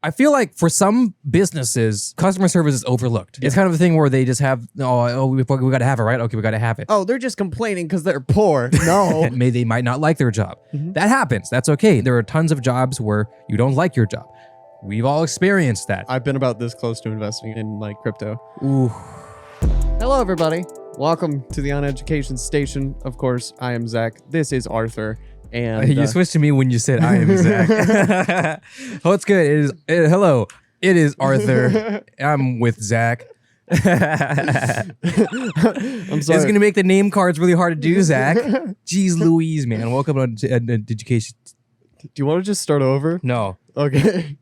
I feel like for some businesses, customer service is overlooked. It's kind of a thing where they just have, we got to have it, right? Okay, we got to have it. Oh, they're just complaining because they're poor. No. They might not like their job. That happens. That's okay. There are tons of jobs where you don't like your job. We've all experienced that. I've been about this close to investing in like crypto. Ooh. Hello, everybody. Welcome to the Uneducation Station. Of course, I am Zach. This is Arthur. And you switched to me when you said I am Zach. Oh, it's good. Hello. It is Arthur. I'm with Zach. I'm sorry. It's going to make the name cards really hard to do, Zach. Jeez Louise, man. Welcome to Education. Do you want to just start over? No. Okay.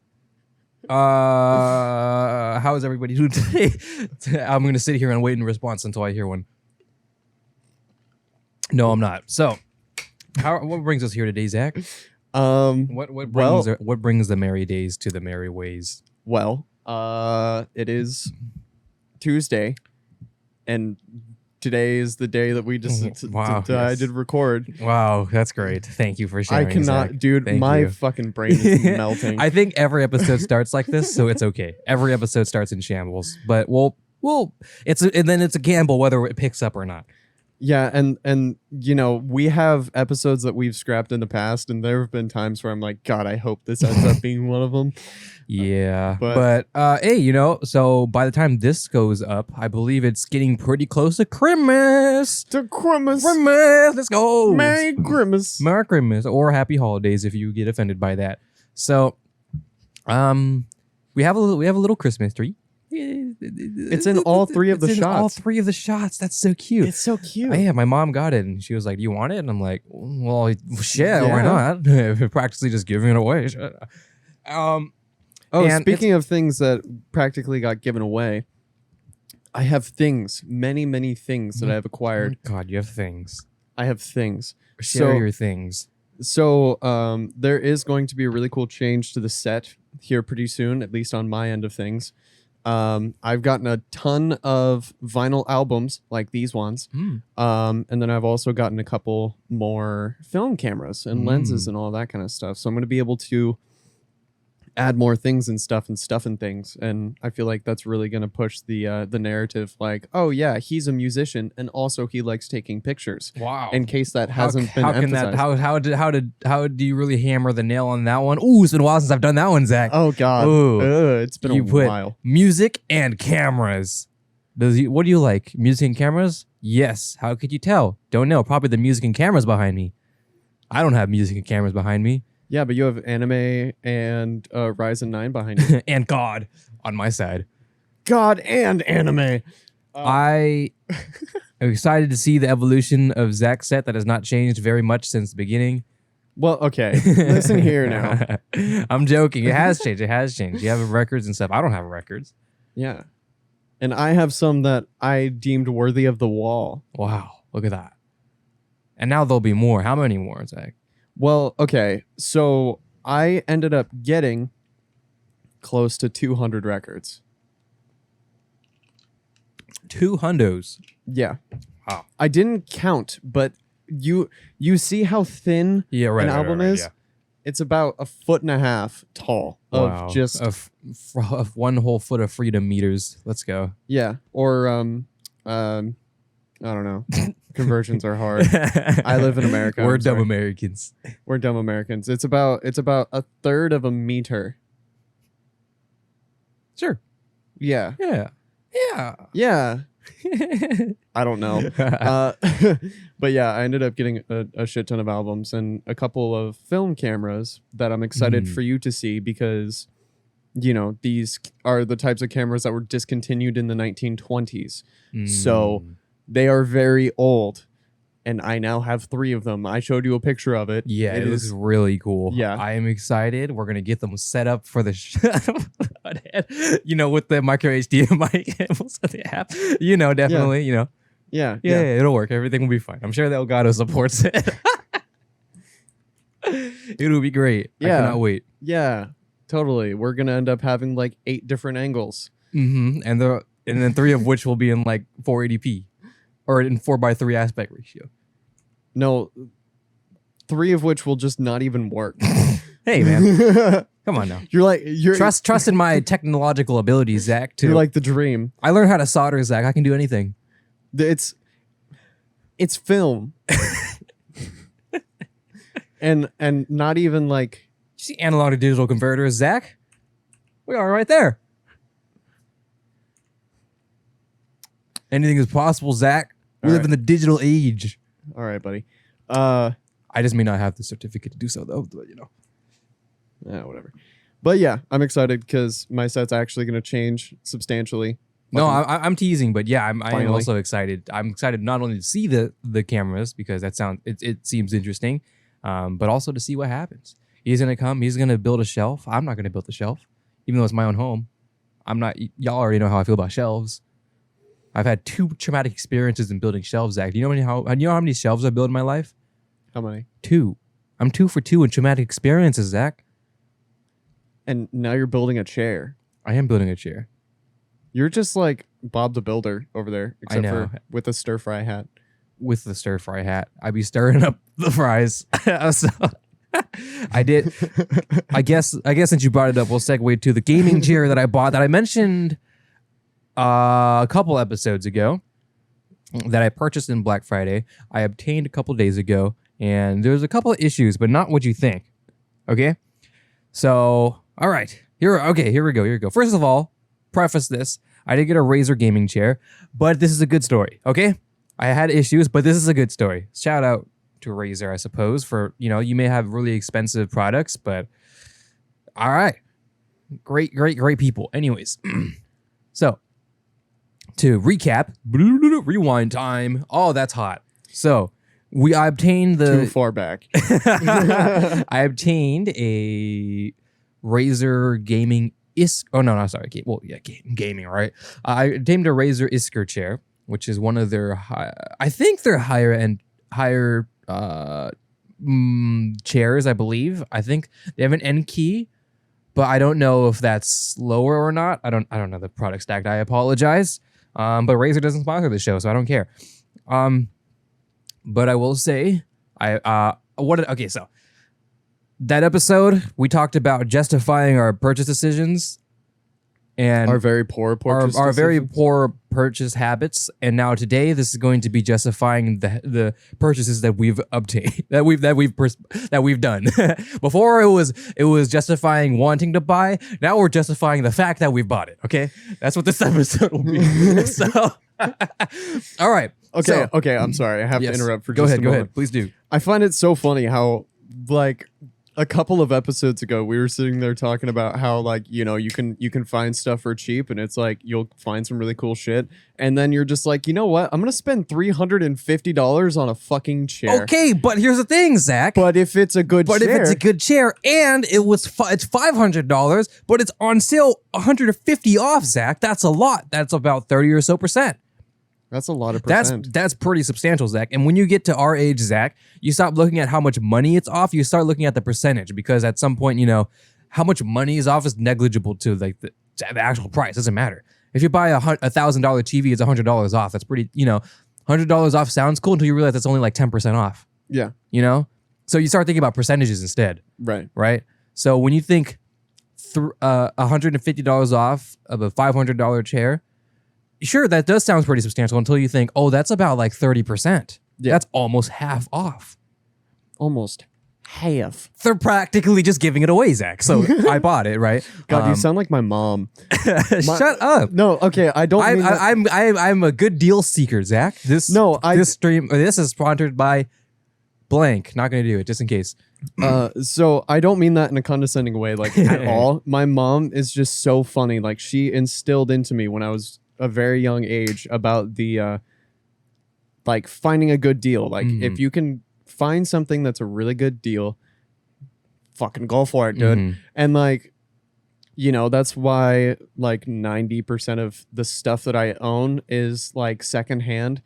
How is everybody doing today? I'm going to sit here and wait in response until I hear one. No, I'm not. So, what brings us here today, Zach? What brings the merry days to the merry ways? Well, it is Tuesday, and today is the day that we just I did record. Wow, that's great. Thank you for sharing. I cannot, Zach. dude. Thank fucking brain is melting. I think every episode starts like this, so it's okay. Every episode starts in shambles, but it's a gamble whether it picks up or not. Yeah, and you know, we have episodes that we've scrapped in the past, and there have been times where I'm like, God, I hope this ends up being one of them. Yeah, but hey, so by the time this goes up, I believe it's getting pretty close to Christmas. Christmas, let's go. Merry Christmas, or Happy Holidays if you get offended by that. So, we have a little Christmas tree. It's in all three of the shots. All three of the shots. That's so cute. It's so cute. Yeah, my mom got it, and she was like, "Do you want it?" And I'm like, "Well, shit, why not?" Practically just giving it away. Speaking of things that practically got given away, I have things, many things that I've acquired. Oh God, you have things. I have things. Share your things. So there is going to be a really cool change to the set here pretty soon, at least on my end of things. I've gotten a ton of vinyl albums like these ones. And then I've also gotten a couple more film cameras and lenses and all that kind of stuff. So I'm going to be able to add more things and stuff and things. And I feel like that's really going to push the narrative like, oh yeah, he's a musician and also he likes taking pictures. Wow. In case that hasn't been emphasized. How do you really hammer the nail on that one? Ooh, it's been a while since I've done that one, Zach. Oh God. It's been a while. Music and cameras. What do you like? Music and cameras? Yes. How could you tell? Don't know. Probably the music and cameras behind me. I don't have music and cameras behind me. Yeah, but you have anime and Ryzen 9 behind you. And God on my side. God and anime. I am excited to see the evolution of Zach's set that has not changed very much since the beginning. Well, okay. Listen here now. I'm joking. It has changed. You have records and stuff. I don't have records. Yeah. And I have some that I deemed worthy of the wall. Wow. Look at that. And now there'll be more. How many more, Zach? Well, okay, so I ended up getting close to 200 records. 200s? Yeah. Wow. I didn't count, but you see how thin an album is? Yeah. It's about 1.5 feet tall of just... of 1 whole foot of freedom meters. Let's go. Yeah, or I don't know. Conversions are hard. I live in America. We're dumb Americans. We're dumb Americans. It's about 1/3 of a meter. Sure. Yeah. Yeah. I don't know. But yeah, I ended up getting a shit ton of albums and a couple of film cameras that I'm excited for you to see because, these are the types of cameras that were discontinued in the 1920s. So they are very old, and I now have 3 of them. I showed you a picture of it. Yeah, it looks really cool. Yeah. I am excited. We're going to get them set up for the with the micro HDMI cables that they have. Definitely, Yeah, it'll work. Everything will be fine. I'm sure the Elgato supports it. It'll be great. Yeah. I cannot wait. Yeah, totally. We're going to end up having like 8 different angles. And then 3 of which will be in like 480p. Or in 4:3 aspect ratio. No, 3 of which will just not even work. Hey, man. Come on now. You're Trust in my technological abilities, Zach, too. You're like the dream. I learned how to solder, Zach. I can do anything. It's film. and not even like You see analog to digital converters, Zach? We are right there. Anything is possible, Zach. We live in the digital age. All right, buddy. I just may not have the certificate to do so, though. But, Whatever. But yeah, I'm excited because my set's actually going to change substantially. No, I'm teasing, but yeah, I'm Finally. also excited. I'm excited not only to see the cameras because it seems interesting, but also to see what happens. He's gonna come. He's gonna build a shelf. I'm not gonna build the shelf, even though it's my own home. I'm not. Y'all already know how I feel about shelves. I've had 2 traumatic experiences in building shelves, Zach. Do you know how many shelves I built in my life? How many? 2. I'm 2 for 2 in traumatic experiences, Zach. And now you're building a chair. I am building a chair. You're just like Bob the Builder over there, except know. for with a stir fry hat. With the stir fry hat, I'd be stirring up the fries. So, I did. I guess since you brought it up, we'll segue to the gaming chair that I bought that I mentioned a couple episodes ago that I purchased in Black Friday. I obtained a couple days ago, and there's a couple of issues, but not what you think. Okay, so all right, here we go. First of all, preface this: I did get a Razer gaming chair, but this is a good story. Okay, I had issues, but this is a good story. Shout out to Razer, I suppose, for you may have really expensive products, but all right, great people. Anyways, so. To recap, rewind time. Oh, that's hot. So I obtained Too far back. I obtained a Razer gaming gaming, right? I obtained a Razer Isker chair, which is one of their I think they're higher chairs, I believe. I think they have an N key, but I don't know if that's lower or not. I don't know the product stack. I apologize. But Razer doesn't sponsor the show, so I don't care. But I will say, so that episode we talked about justifying our purchase decisions and our very poor purchase habits, and now today this is going to be justifying the purchases that we've obtained that we've done. Before it was justifying wanting to buy. Now we're justifying the fact that we've bought it. Okay, that's what this episode will be. So, all right. Okay. I'm sorry. I have to interrupt for just a moment. Go ahead. Please do. I find it so funny how like a couple of episodes ago we were sitting there talking about how like you can find stuff for cheap, and it's like you'll find some really cool shit, and then you're just like, you know what, I'm gonna spend $350 on a fucking chair. Okay, but here's the thing, Zach. But if it's a good chair and it's $500, but it's on sale $150 off, Zach, that's a lot. That's about 30 or so percent. That's a lot of percent. That's pretty substantial, Zach. And when you get to our age, Zach, you stop looking at how much money it's off. You start looking at the percentage, because at some point, how much money is off is negligible to like the actual price. Doesn't matter. If you buy a $1,000 TV, it's $100 off. That's pretty, $100 off sounds cool until you realize it's only like 10% off. Yeah. So you start thinking about percentages instead. Right. So when you think $150 off of a $500 chair, sure, that does sound pretty substantial until you think, oh, that's about like 30%. Yeah. That's almost half off. Almost half. They're practically just giving it away, Zach. So I bought it, right? God, you sound like my mom. Shut up. No, okay, I don't. I'm a good deal seeker, Zach. This is sponsored by blank. Not gonna do it, just in case. So I don't mean that in a condescending way, like at all. My mom is just so funny. Like she instilled into me when I was a very young age about the like finding a good deal. Like if you can find something that's a really good deal, fucking go for it, dude. And like, that's why like 90% of the stuff that I own is like secondhand.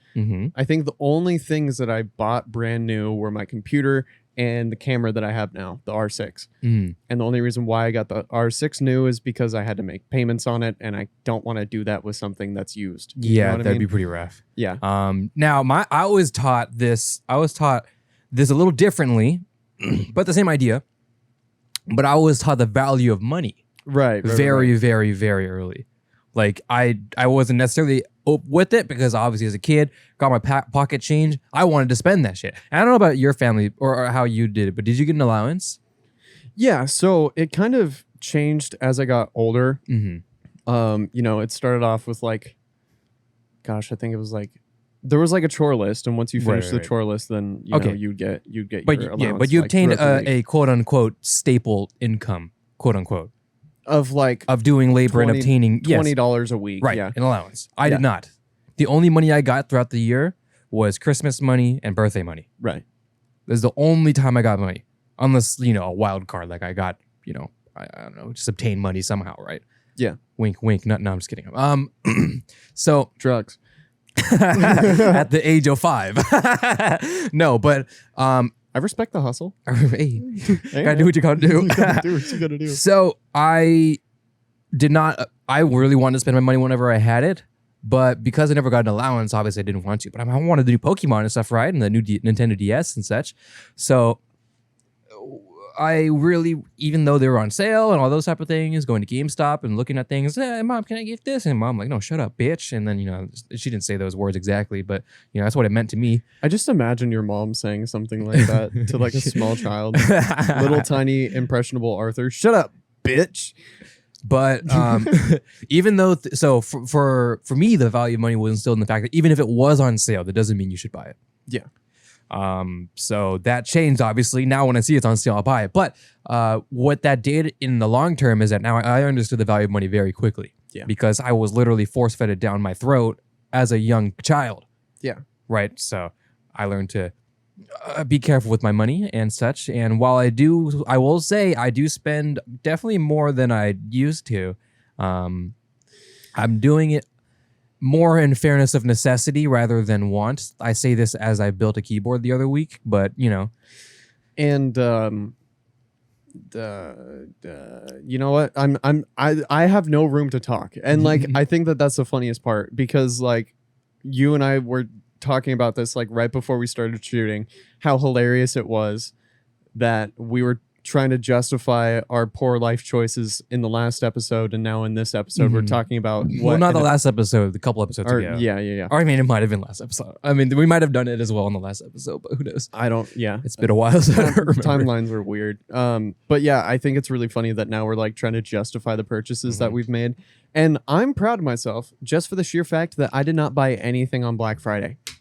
I think the only things that I bought brand new were my computer and the camera that I have now, the R6. And the only reason why I got the R6 new is because I had to make payments on it, and I don't want to do that with something that's used. Yeah, that'd be pretty rough. Yeah. Now I was taught this a little differently, but the same idea. but I was taught the value of money Right. very, very, very early. Like I wasn't necessarily with it because obviously as a kid, got my pocket change. I wanted to spend that shit. And I don't know about your family or how you did it, but did you get an allowance? Yeah. So it kind of changed as I got older. You know, it started off with like, gosh, I think it was like, there was like a chore list, and once you finish the chore list, then you know you'd get but your allowance. But you like, obtained throughout the week. a quote unquote staple income, quote unquote, of like of doing labor and obtaining $20 a week, right? Yeah, An allowance. I did not. The only money I got throughout the year was Christmas money and birthday money. right. This is the only time I got money, unless you know a wild card like I got. You know, I don't know, just obtain money somehow, right? Yeah. Wink, wink. No, I'm just kidding. So Drugs. at the age of 5. No, but I respect the hustle. hey, gotta do what you gotta do. You gotta do what you gotta do. So I did not. I really wanted to spend my money whenever I had it, but because I never got an allowance, obviously I didn't want to. But I wanted to do Pokemon and stuff, right? And the new Nintendo DS and such. So I really, even though they were on sale and all those type of things, going to GameStop and looking at things, Mom, can I get this? And Mom like, no, shut up, bitch. And then, you know, she didn't say those words exactly, but, you know, that's what it meant to me. I just imagine your mom saying something like that to like a small child. Little tiny impressionable Arthur. Shut up, bitch. But even though, so for me, the value of money was instilled in the fact that even if it was on sale, that doesn't mean you should buy it. Yeah. So that changed, obviously. Now when I see it's on sale, I'll buy it. But what that did in the long term is that now I understood the value of money very quickly. Yeah. Because I was literally force-fed it down my throat as a young child. Yeah. Right? So I learned to be careful with my money and such. And while I will say I do spend definitely more than I used to. I'm doing it more in fairness of necessity rather than want. I say this as I built a keyboard the other week, but you know. And you know what? I have no room to talk. And like I think that's the funniest part, because like you and I were talking about this like right before we started shooting, how hilarious it was that we were trying to justify our poor life choices in the last episode, and now in this episode we're talking about well, not the last episode, the couple episodes ago. Yeah. Or I mean, it might have been last episode. I mean, we might have done it as well in the last episode, but who knows? I don't. Yeah, it's been a while. So I don't remember. Timelines are weird. But yeah, I think it's really funny that now we're like trying to justify the purchases that we've made, and I'm proud of myself just for the sheer fact that I did not buy anything on Black Friday. I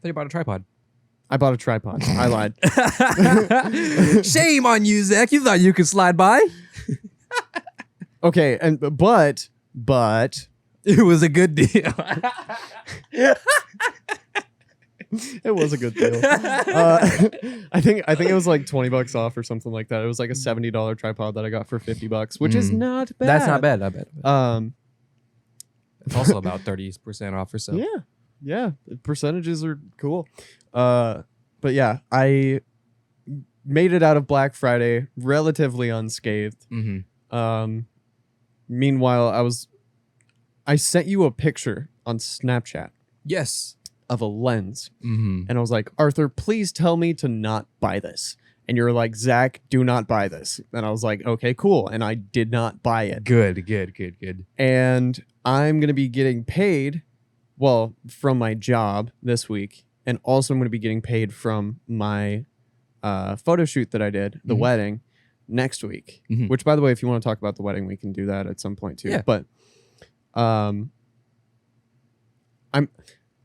thought you bought a tripod. I bought a tripod. I lied. Shame on you, Zach. You thought you could slide by. Okay, and but it was a good deal. It was a good deal. I think it was like $20 off or something like that. It was like a $70 tripod that I got for $50, which is not bad. That's not bad. I bet. It's also about 30% off or so. Yeah. The percentages are cool. But yeah, I made it out of Black Friday relatively unscathed. Meanwhile, I sent you a picture on Snapchat. Yes. Of a lens. And I was like, Arthur, please tell me to not buy this. And you're like, Zach, do not buy this. And I was like, okay, cool. And I did not buy it. Good. And I'm going to be getting paid, well, from my job this week. And also I'm going to be getting paid from my photo shoot that I did, the wedding, next week. Which, by the way, if you want to talk about the wedding, we can do that at some point too. Yeah. But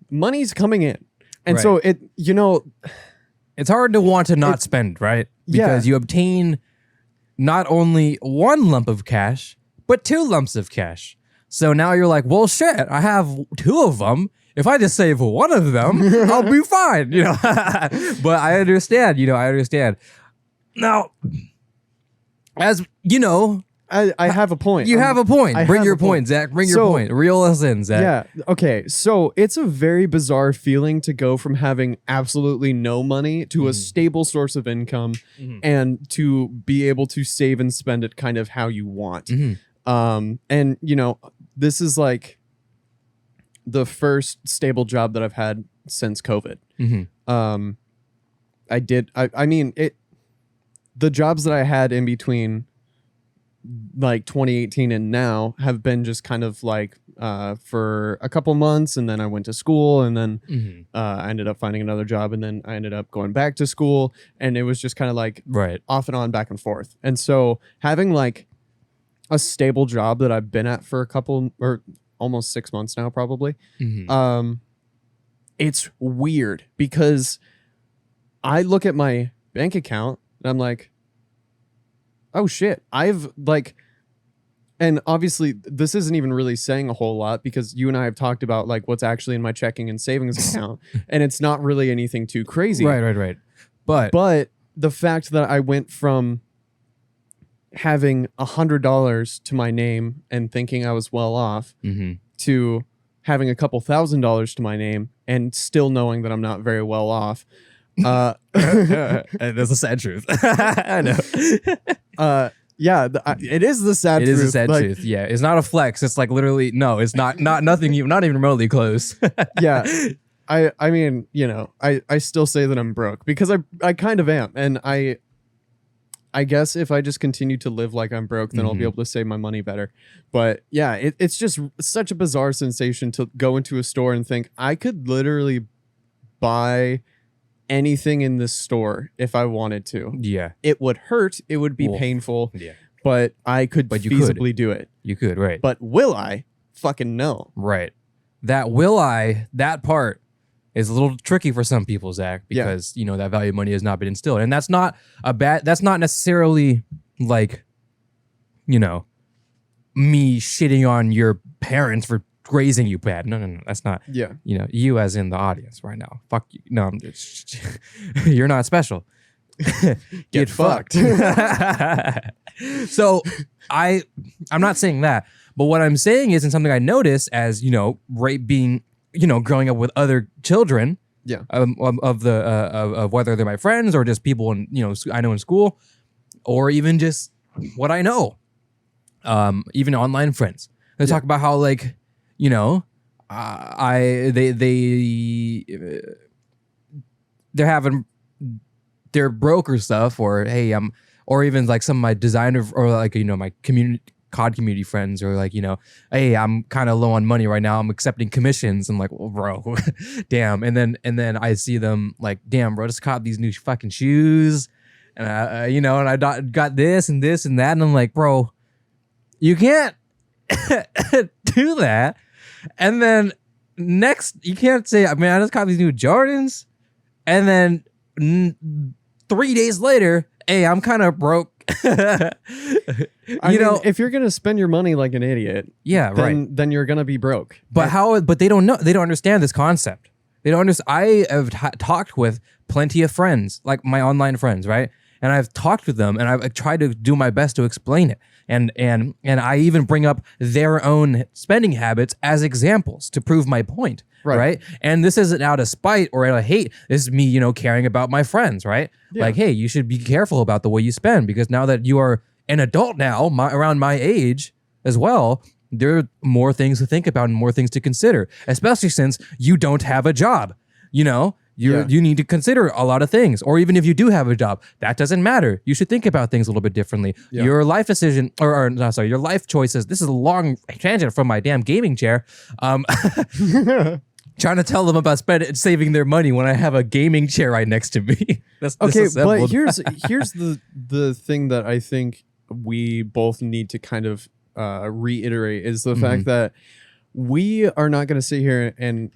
money's coming in. And so it, you know, it's hard to want to not spend, right? Because you obtain not only one lump of cash, but 2 lumps of cash. So now you're like, well, shit, I have 2 of them. If I just save one of them, I'll be fine, you know. But I understand, Now, as you know, I have a point. You have a point. Bring your point, Zach. Bring your point. Reel us in, Zach. Yeah. Okay. So it's a very bizarre feeling to go from having absolutely no money to a stable source of income and to be able to save and spend it kind of how you want. And, you know, this is like the first stable job that I've had since COVID. I mean, the jobs that I had in between like 2018 and now have been just kind of like for a couple months, and then I went to school, and then I ended up finding another job, and then I ended up going back to school, and it was just kind of like off and on, back and forth. And so having like a stable job that I've been at for a couple or almost 6 months now, probably, it's weird because I look at my bank account and I'm like, oh shit, I've like, and obviously this isn't even really saying a whole lot because you and I have talked about like what's actually in my checking and savings account, and it's not really anything too crazy. Right. But the fact that I went from having $100 to my name and thinking I was well off to having a couple $1,000s to my name and still knowing that I'm not very well off. That's a sad truth. I know. Yeah, it is the sad truth. It is a sad truth. Yeah, it's not a flex. It's like literally, no, it's not nothing, not even remotely close. Yeah. I mean, you know, I still say that I'm broke because I kind of am. And I guess if I just continue to live like I'm broke, then I'll be able to save my money better. But yeah, it's just such a bizarre sensation to go into a store and think I could literally buy anything in this store if I wanted to. Yeah. It would hurt. It would be painful. Yeah. But I could feasibly do it. You could, right. But will I? Fucking no. Right. That part is a little tricky for some people, Zach, because you know that value of money has not been instilled. And that's not necessarily like, you know, me shitting on your parents for raising you bad. No, that's not. Yeah. You know, you as in the audience right now. Fuck you. No, you're not special. Get fucked. So I'm not saying that, but what I'm saying is, and something I noticed as, you know, being, you know, growing up with other children, of whether they're my friends or just people in, you know, I know in school, or even just what I know, even online friends. They talk about how, like, you know, they're broke or stuff, or hey, or even like some of my designer or like, you know, my COD community friends are like, you know, hey, I'm kind of low on money right now. I'm accepting commissions. I'm like, well, bro, damn. And then I see them like, damn, bro, just caught these new fucking shoes, and I, you know, and I got this and this and that, and I'm like, bro, you can't do that. And then next, you can't say, I mean, I just caught these new Jordans, and then 3 days later, hey, I'm kind of broke. I mean, if you're gonna spend your money like an idiot, then you're gonna be broke. But But they don't know. They don't understand this concept. They don't understand. I have talked with plenty of friends, like my online friends, right? And I've talked with them, and I've tried to do my best to explain it. And I even bring up their own spending habits as examples to prove my point. Right. And this isn't out of spite or out of hate. This is me, you know, caring about my friends, right? Yeah. Like, hey, you should be careful about the way you spend, because now that you are an adult now, around my age as well, there are more things to think about and more things to consider, especially since you don't have a job. You know, you need to consider a lot of things. Or even if you do have a job, that doesn't matter. You should think about things a little bit differently. Yeah. Your life decision, your life choices. This is a long tangent from my damn gaming chair. Trying to tell them about saving their money when I have a gaming chair right next to me. That's okay, but here's the thing that I think we both need to kind of reiterate is the fact that we are not going to sit here and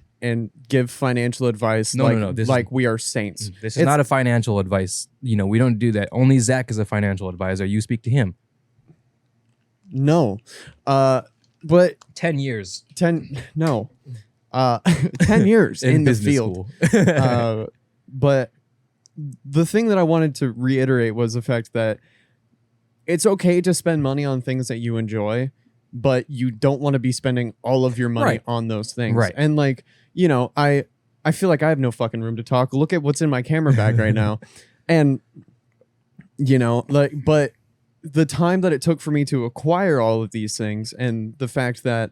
give financial advice like we are saints. This is not a financial advice. You know, we don't do that. Only Zach is a financial advisor. You speak to him. No, but 10 years. 10 years in the field. But the thing that I wanted to reiterate was the fact that it's okay to spend money on things that you enjoy, but you don't want to be spending all of your money on those things. Right. And like, you know, I feel like I have no fucking room to talk. Look at what's in my camera bag right now. And, you know, like, but the time that it took for me to acquire all of these things, and the fact that,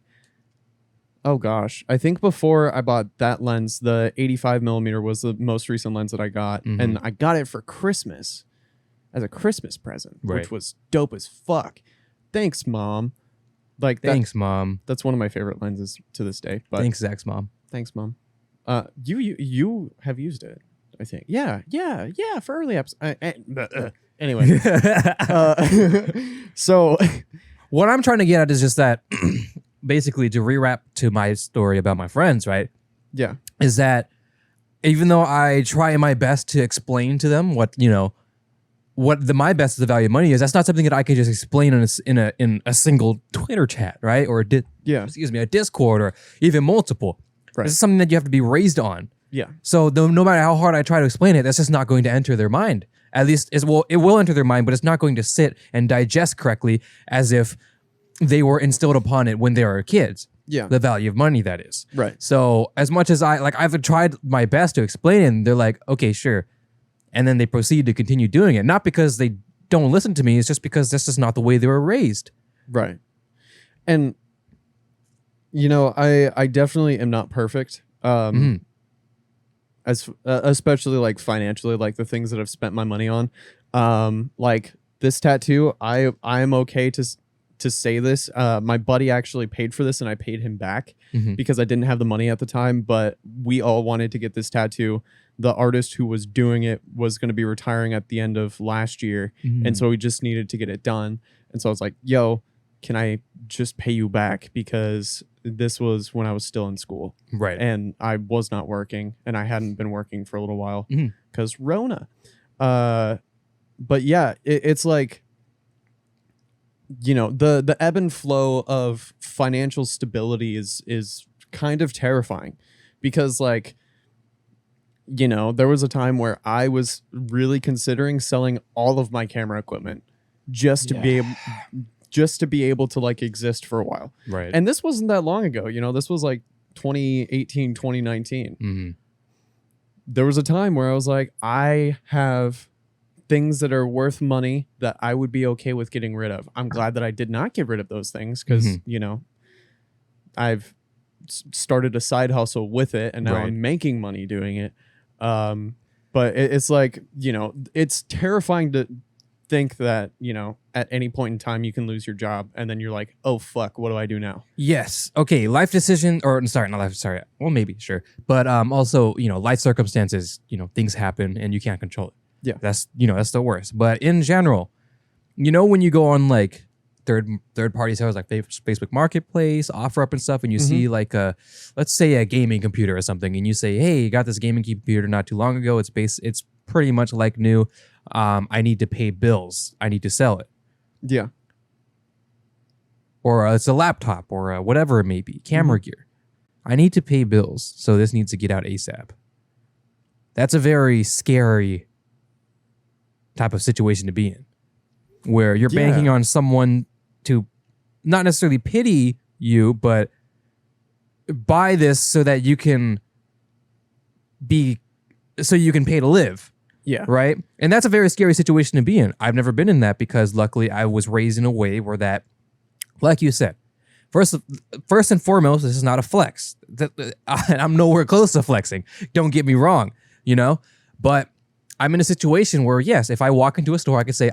oh gosh, I think before I bought that lens, the 85mm was the most recent lens that I got, and I got it for Christmas. as a Christmas present, Right. which was dope as fuck. Thanks, Mom. Like Thanks, Mom. That's one of my favorite lenses to this day. But Thanks, Zach's mom. thanks, Mom. You have used it, I think. Yeah, for early episodes. Anyway, so what I'm trying to get at is just that, basically, to rewrap to my story about my friends, right? yeah, Is that even though I try my best to explain to them what my best of the value of money is, that's not something that I could just explain in a single Twitter chat, right? Or a Discord, or even multiple. Right. This is something that you have to be raised on. yeah, So no matter how hard I try to explain it, that's just not going to enter their mind. At least, it will enter their mind, but it's not going to sit and digest correctly as if they were instilled upon it when they were kids. yeah, The value of money, that is. right. So as much as I've tried my best to explain it, and they're like, okay, sure. And then they proceed to continue doing it. Not because they don't listen to me, it's just because this is not the way they were raised. Right. And I definitely am not perfect. As especially like financially, like the things that I've spent my money on. Like this tattoo, I'm okay to say this. My buddy actually paid for this and I paid him back because I didn't have the money at the time, but we all wanted to get this tattoo. The artist who was doing it was going to be retiring at the end of last year. And so we just needed to get it done. And so I was like, yo, can I just pay you back? Because this was when I was still in school. Right. And I was not working and I hadn't been working for a little while because Rona. But yeah, it's like, the ebb and flow of financial stability is kind of terrifying because like, there was a time where I was really considering selling all of my camera equipment just to be able to like exist for a while. Right. And this wasn't that long ago. This was like 2018, 2019. There was a time where I was like, I have things that are worth money that I would be okay with getting rid of. I'm glad that I did not get rid of those things because, I've started a side hustle with it and now I'm making money doing it. But it's like, it's terrifying to think that, at any point in time you can lose your job and then you're like, oh, fuck, what do I do now? Yes. Okay. Life decision, or sorry, not life. Sorry. Well, maybe, sure. But also, life circumstances, things happen and you can't control it. Yeah. That's the worst. But in general, when you go on like third party sellers like Facebook Marketplace, OfferUp and stuff, and you see like let's say a gaming computer or something, and you say, hey, you got this gaming computer not too long ago. It's pretty much like new. I need to pay bills. I need to sell it. Yeah. Or it's a laptop or whatever it may be, camera gear. I need to pay bills, so this needs to get out ASAP. That's a very scary type of situation to be in, where you're banking on someone to not necessarily pity you, but buy this so that you can pay to live. Yeah. Right. And that's a very scary situation to be in. I've never been in that because luckily I was raised in a way where that, like you said, first and foremost, this is not a flex. I'm nowhere close to flexing. Don't get me wrong, but I'm in a situation where, yes, if I walk into a store, I could say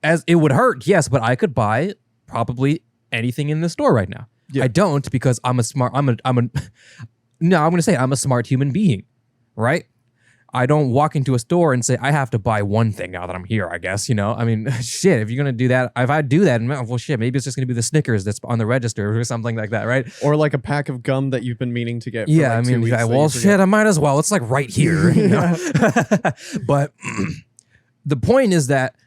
as it would hurt, yes, but I could buy probably anything in the store right now. Yeah. I don't because I'm a smart human being, right? I don't walk into a store and say, I have to buy one thing now that I'm here, I guess, I mean, shit, if you're going to do that, if I do that, well, shit, maybe it's just going to be the Snickers that's on the register or something like that, right? Or like a pack of gum that you've been meaning to get for yeah, like 2 weeks. Well, shit, I might as well. It's like right here, But the point is that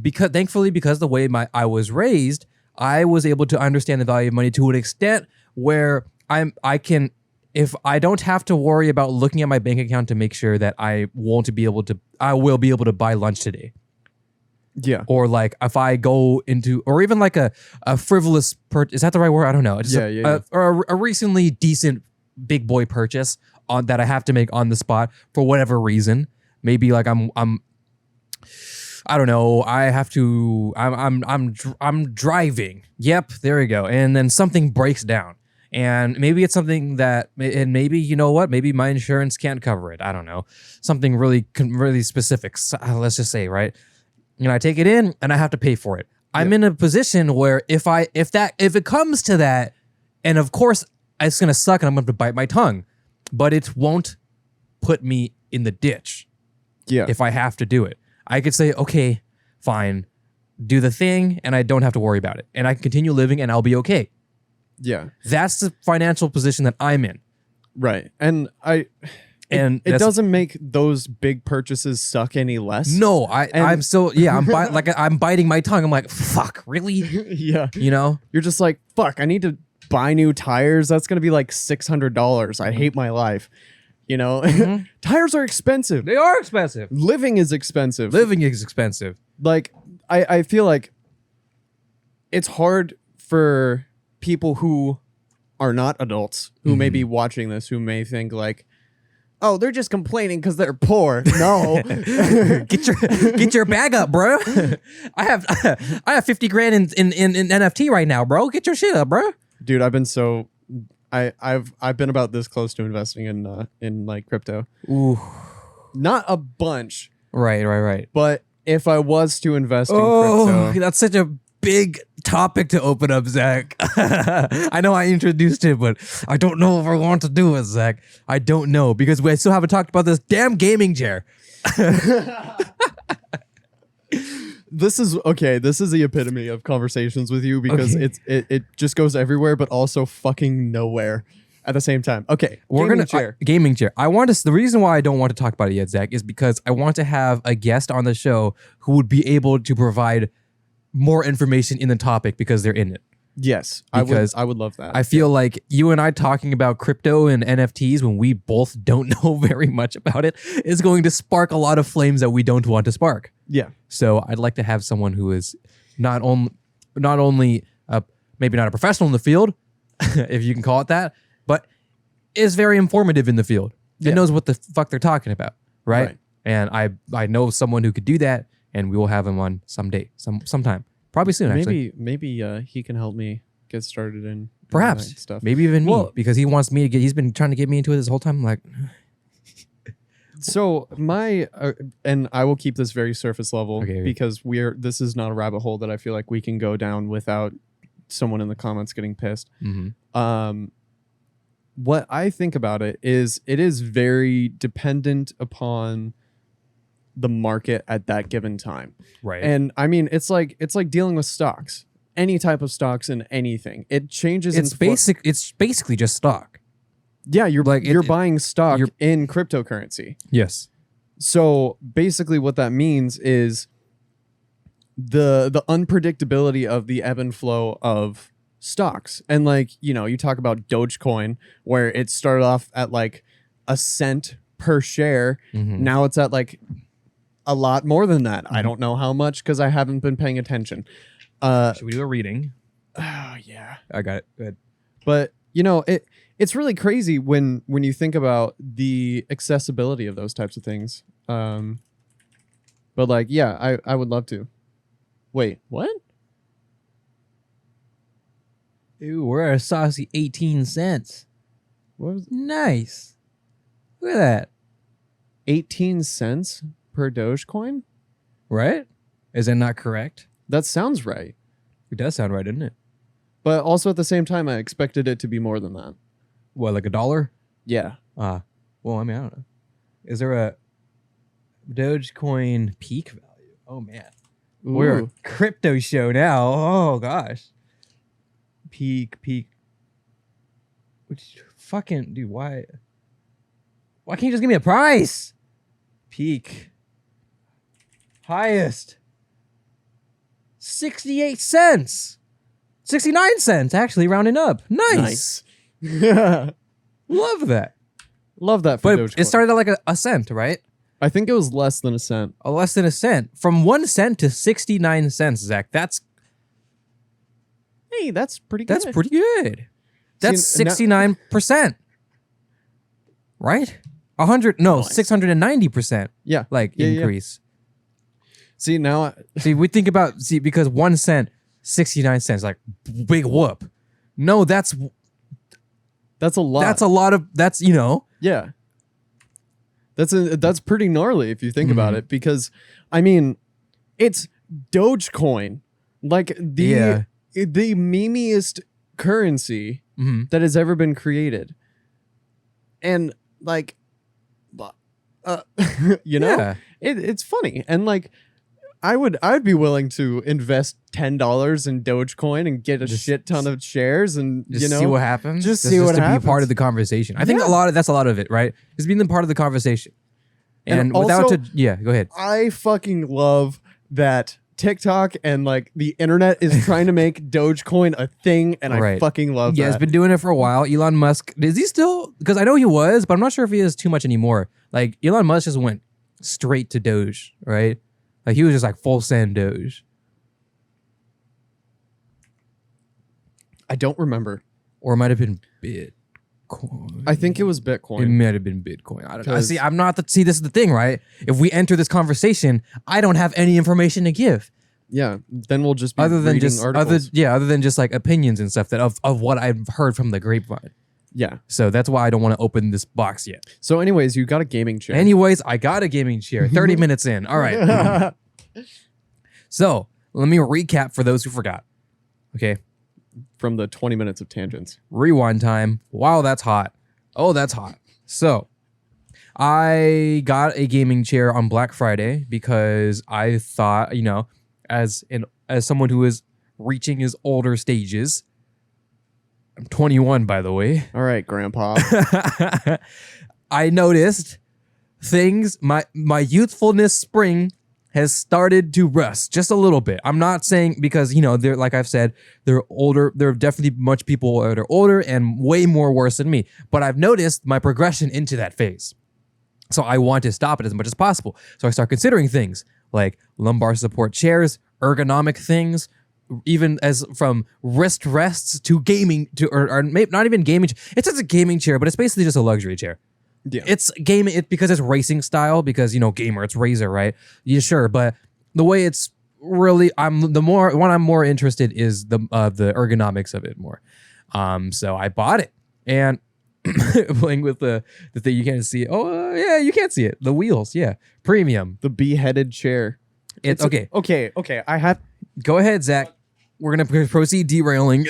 because the way I was raised, I was able to understand the value of money to an extent where I can, if I don't have to worry about looking at my bank account to make sure that I will be able to buy lunch today. Yeah. Or like if I go into, or even like a frivolous is that the right word? I don't know. Just or a recently decent big boy purchase that I have to make on the spot for whatever reason. Maybe like I don't know. I'm driving. Yep, there we go. And then something breaks down, and maybe it's something that, and maybe maybe my insurance can't cover it. I don't know. Something really specific. Let's just say, right? and I take it in and I have to pay for it. I'm in a position where if it comes to that, and of course it's gonna suck and I'm gonna have to bite my tongue, but it won't put me in the ditch. Yeah. If I have to do it, I could say, okay, fine, do the thing, and I don't have to worry about it, and I can continue living, and I'll be okay. Yeah. That's the financial position that I'm in. Right. And it doesn't make those big purchases suck any less. No, I'm still I'm biting my tongue. I'm like, fuck, really? Yeah. You know? You're just like, fuck, I need to buy new tires. That's gonna be like $600. I hate my life. You know? Tires are expensive. They are expensive. Living is expensive. Living is expensive. Like, I feel like it's hard for people who are not adults, who may be watching this, who may think like, oh, they're just complaining because they're poor. No. Get your bag up, bro. I have 50 grand in NFT right now, bro. Get your shit up, bro. Dude, I've been about this close to investing in like crypto. Ooh. Not a bunch. Right. But if I was to invest in crypto, that's such a big topic to open up, Zach. I know I introduced it, but I don't know if I want to do it, Zach. I don't know because we still haven't talked about this damn gaming chair. This is the epitome of conversations with you because it just goes everywhere, but also fucking nowhere at the same time. Okay, gaming chair. The reason why I don't want to talk about it yet, Zach, is because I want to have a guest on the show who would be able to provide more information in the topic because they're in it. Yes, because I would love that. I feel like you and I talking about crypto and NFTs when we both don't know very much about it is going to spark a lot of flames that we don't want to spark. Yeah. So I'd like to have someone who is not only maybe not a professional in the field, if you can call it that, but is very informative in the field. It knows what the fuck they're talking about, right? And I know someone who could do that, and we will have him on sometime. Probably soon, actually. Maybe he can help me get started in perhaps stuff. Maybe even me, because he wants me to get. He's been trying to get me into it this whole time. I'm like, so my and I will keep this very surface level because this is not a rabbit hole that I feel like we can go down without someone in the comments getting pissed. What I think about it is very dependent upon the market at that given time. Right. And I mean, it's like dealing with stocks. Any type of stocks in anything. It changes. It's basically just stock. Yeah, you're buying stock in cryptocurrency. Yes. So basically what that means is the unpredictability of the ebb and flow of stocks. And like, you talk about Dogecoin where it started off at like a cent per share. Now it's at like a lot more than that. I don't know how much because I haven't been paying attention. Should we do a reading? Oh yeah. I got it. Good. But it's really crazy when you think about the accessibility of those types of things. But like, yeah, I would love to. Wait, what? Ooh, we're at a saucy 18 cents. What was nice. Look at that. 18 cents per Dogecoin? Right? Is that not correct? That sounds right. It does sound right, doesn't it? But also at the same time, I expected it to be more than that. What, like $1? Yeah. Well, I mean, I don't know. Is there a Dogecoin peak value? Oh, man. Ooh. We're a crypto show now. Oh, gosh. Peak. Which fucking, dude, why can't you just give me a price? Peak. Highest. 68 cents. 69 cents, actually, rounding up. Nice. Love that. Love that for Dogecoin. It started at like a cent, right? I think it was less than a cent. Less than a cent. From 1 cent to 69 cents, Zach. That's pretty good. That's pretty good. That's 69%. Right? 690%. Yeah. Increase. Yeah. See, we think about because 1 cent, 69 cents, like big whoop. No, that's a lot. Yeah. That's pretty gnarly if you think about it, because I mean, It's Dogecoin, like the memeiest currency that has ever been created, and like, it's funny, and like, I'd be willing to invest $10 in Dogecoin and get a shit ton of shares and see what happens. Just see what happens. To be part of the conversation. I think that's a lot of it, right? Is being the part of the conversation. And also, go ahead. I fucking love that TikTok and like the internet is trying to make Dogecoin a thing, and I fucking love that. Yeah, he's been doing it for a while. Elon Musk, is he still? Because I know he was, but I'm not sure if he is too much anymore. Like Elon Musk just went straight to Doge, right? Like he was just like full send Doge. I don't remember. Or it might have been Bitcoin. I think it was Bitcoin. It might have been Bitcoin. I don't know. See, I'm not see, this is the thing, right? If we enter this conversation, I don't have any information to give. Yeah, then we'll just be other than reading just articles. other than just like opinions and stuff that of what I've heard from the grapevine. Yeah. So that's why I don't want to open this box yet. So anyways, you got a gaming chair. Anyways, I got a gaming chair. 30 minutes in. All right. So let me recap for those who forgot. Okay. From the 20 minutes of tangents. Rewind time. Wow, that's hot. Oh, that's hot. So I got a gaming chair on Black Friday because I thought, as someone who is reaching his older stages, I'm 21, by the way. All right, Grandpa. I noticed things, my youthfulness spring has started to rust just a little bit. I'm not saying because, they're, like I've said, they're older. There are definitely much people that are older and way more worse than me. But I've noticed my progression into that phase. So I want to stop it as much as possible. So I start considering things like lumbar support chairs, ergonomic things, even as from wrist rests to gaming or maybe not even gaming. It says a gaming chair, but it's basically just a luxury chair. Yeah, it's gaming because it's racing style because gamer, it's Razer, right? Yeah, sure, but the way it's really, I'm more interested is the ergonomics of it more. So I bought it and playing with the thing you can't see. Oh yeah, you can't see it. The wheels, yeah, premium. The beheaded chair. It's okay. Okay. I have. Go ahead, Zach. We're gonna proceed derailing.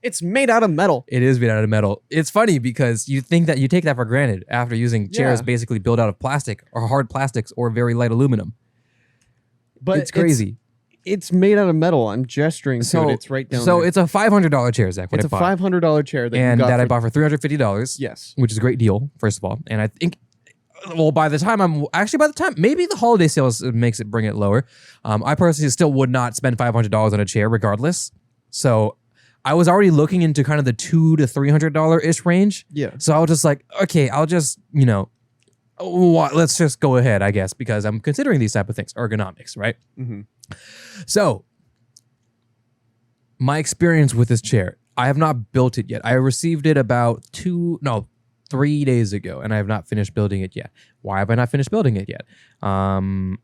It's made out of metal. It is made out of metal. It's funny because you think that you take that for granted after using chairs basically built out of plastic or hard plastics or very light aluminum. But it's crazy. It's made out of metal. I'm gesturing to it. It's right down there. So it's a $500 chair, Zach. It's a $500 chair that I bought for $350. Yes. Which is a great deal, first of all. And I think, well, by the time, maybe the holiday sales bring it lower. I personally still would not spend $500 on a chair regardless. So I was already looking into kind of the $200 to $300-ish range. Yeah. So I was just like, okay, I'll just, let's just go ahead, I guess, because I'm considering these type of things, ergonomics, right? Mm-hmm. So my experience with this chair, I have not built it yet. I received it about 3 days ago, and I have not finished building it yet. Why have I not finished building it yet? There's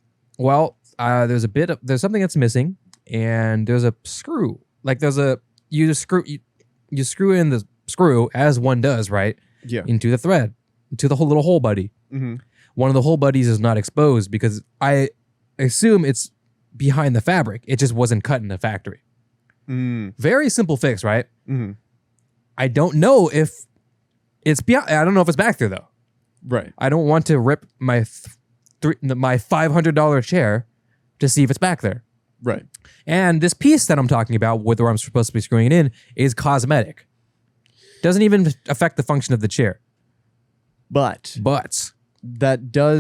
something that's missing, and there's a screw. Like you screw in the screw as one does, right? Yeah. Into the thread, into the whole little hole buddy. Mm-hmm. One of the hole buddies is not exposed because I assume it's behind the fabric. It just wasn't cut in the factory. Very simple fix, right? Mm-hmm. I don't know if it's beyond. I don't know if it's back there though. Right. I don't want to rip my $500 chair to see if it's back there. Right. And this piece that I'm talking about, where I'm supposed to be screwing it in, is cosmetic. Doesn't even affect the function of the chair. But that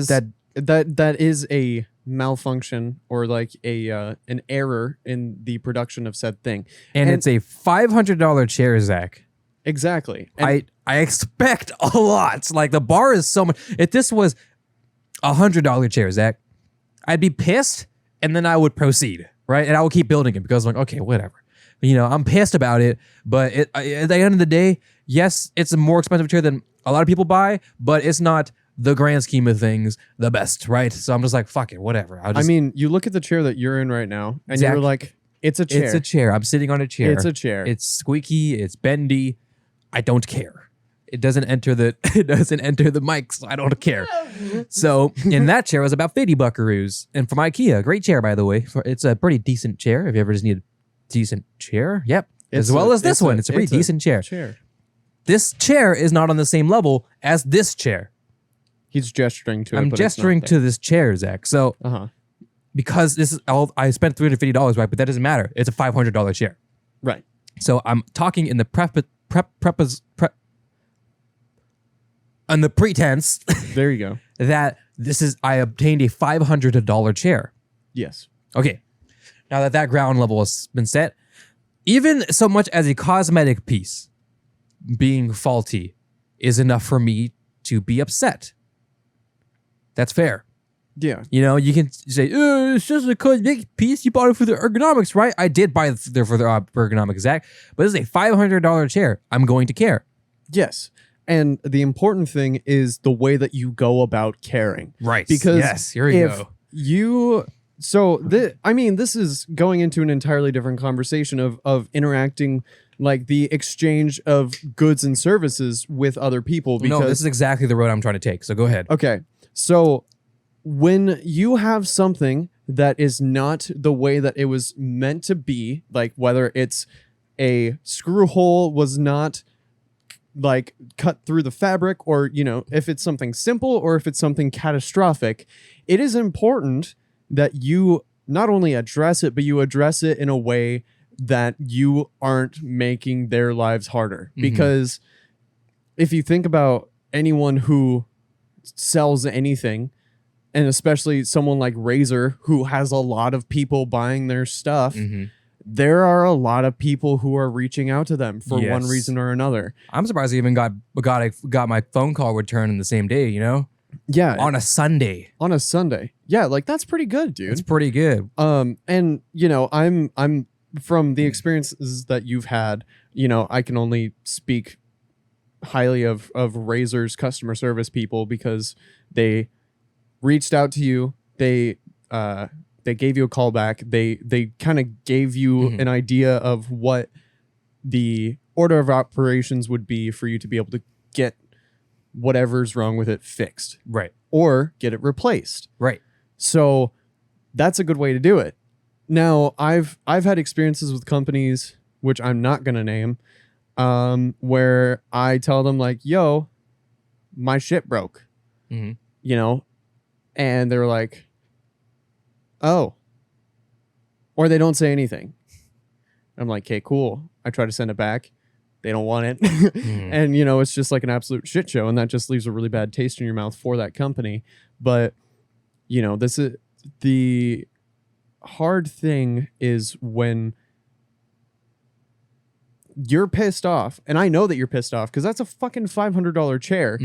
is a malfunction or like an error in the production of said thing. And it's a $500 chair, Zach. Exactly. And I expect a lot. Like the bar is so much. If this was $100 chair, Zach, I'd be pissed and then I would proceed, right? And I would keep building it because I'm like, okay, whatever. I'm pissed about it, but at the end of the day, yes, it's a more expensive chair than a lot of people buy, but it's not the grand scheme of things the best, right? So I'm just like, fuck it, whatever. You look at the chair that you're in right now, and Zach, you're like, it's a chair. It's a chair. I'm sitting on a chair. It's a chair. It's squeaky. It's bendy. I don't care. It doesn't enter the mic, so I don't care. So in that chair was about 50 buckaroos. And from IKEA, great chair, by the way. It's a pretty decent chair. If you ever just need a decent chair. Yep. As well as this one. It's a pretty decent chair. This chair is not on the same level as this chair. He's gesturing to it. I'm gesturing to this chair, Zach. So because this is all, I spent $350, right? But that doesn't matter. It's a $500 chair. Right. So I'm talking in the on the pretense. There you go. That I obtained a $500 chair. Yes. Okay. Now that ground level has been set, even so much as a cosmetic piece being faulty is enough for me to be upset. That's fair. Yeah. You know, you can say, it's just a cosmetic piece. You bought it for the ergonomics, right? I did buy it for the ergonomics, Zach. But this is a $500 chair. I'm going to care. Yes. And the important thing is the way that you go about caring. Right. Because yes, here we go. This is going into an entirely different conversation of interacting, like the exchange of goods and services with other people. Because, no, this is exactly the road I'm trying to take. So go ahead. Okay. So when you have something that is not the way that it was meant to be, like whether it's a screw hole was not like cut through the fabric, or, you know, if it's something simple or if it's something catastrophic, it is important that you not only address it, but you address it in a way that you aren't making their lives harder. Because if you think about anyone who sells anything, and especially someone like Razer who has a lot of people buying their stuff, there are a lot of people who are reaching out to them for one reason or another. I'm surprised I even got my phone call returned in the same day, you know? Yeah. On a Sunday. Yeah, like that's pretty good, dude. It's pretty good. And you know, I'm from the experiences that you've had, you know, I can only speak highly of Razer's customer service people, because they reached out to you, they gave you a call back, they kind of gave you an idea of what the order of operations would be for you to be able to get whatever's wrong with it fixed, right, or get it replaced, right. So that's a good way to do it. Now I've had experiences with companies, which I'm not gonna name, where I tell them like, yo, my shit broke, you know, and they're like, oh, or they don't say anything. I'm like, okay, cool. I try to send it back. They don't want it. And, you know, it's just like an absolute shit show. And that just leaves a really bad taste in your mouth for that company. But, you know, this is the hard thing, is when you're pissed off. And I know that you're pissed off because that's a fucking $500 chair.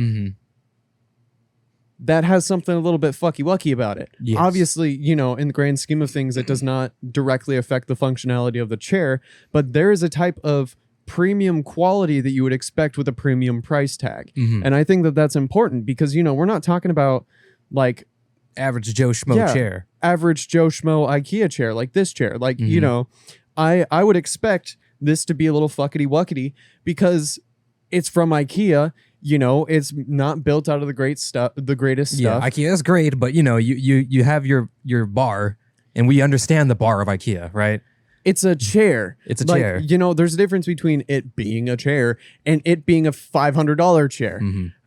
That has something a little bit fucky-wucky about it. Yes. Obviously, you know, in the grand scheme of things, it does not directly affect the functionality of the chair, but there is a type of premium quality that you would expect with a premium price tag. And I think that that's important because, you know, we're not talking about like average Joe Schmo chair. Average Joe Schmo IKEA chair, like this chair. Like, you know, I would expect this to be a little fuckity-wuckety because it's from IKEA. You know, it's not built out of the greatest stuff. Yeah, IKEA is great, but you know, you have your bar, and we understand the bar of IKEA, right? It's a chair. It's a chair. You know, there's a difference between it being a chair and it being a $500 chair.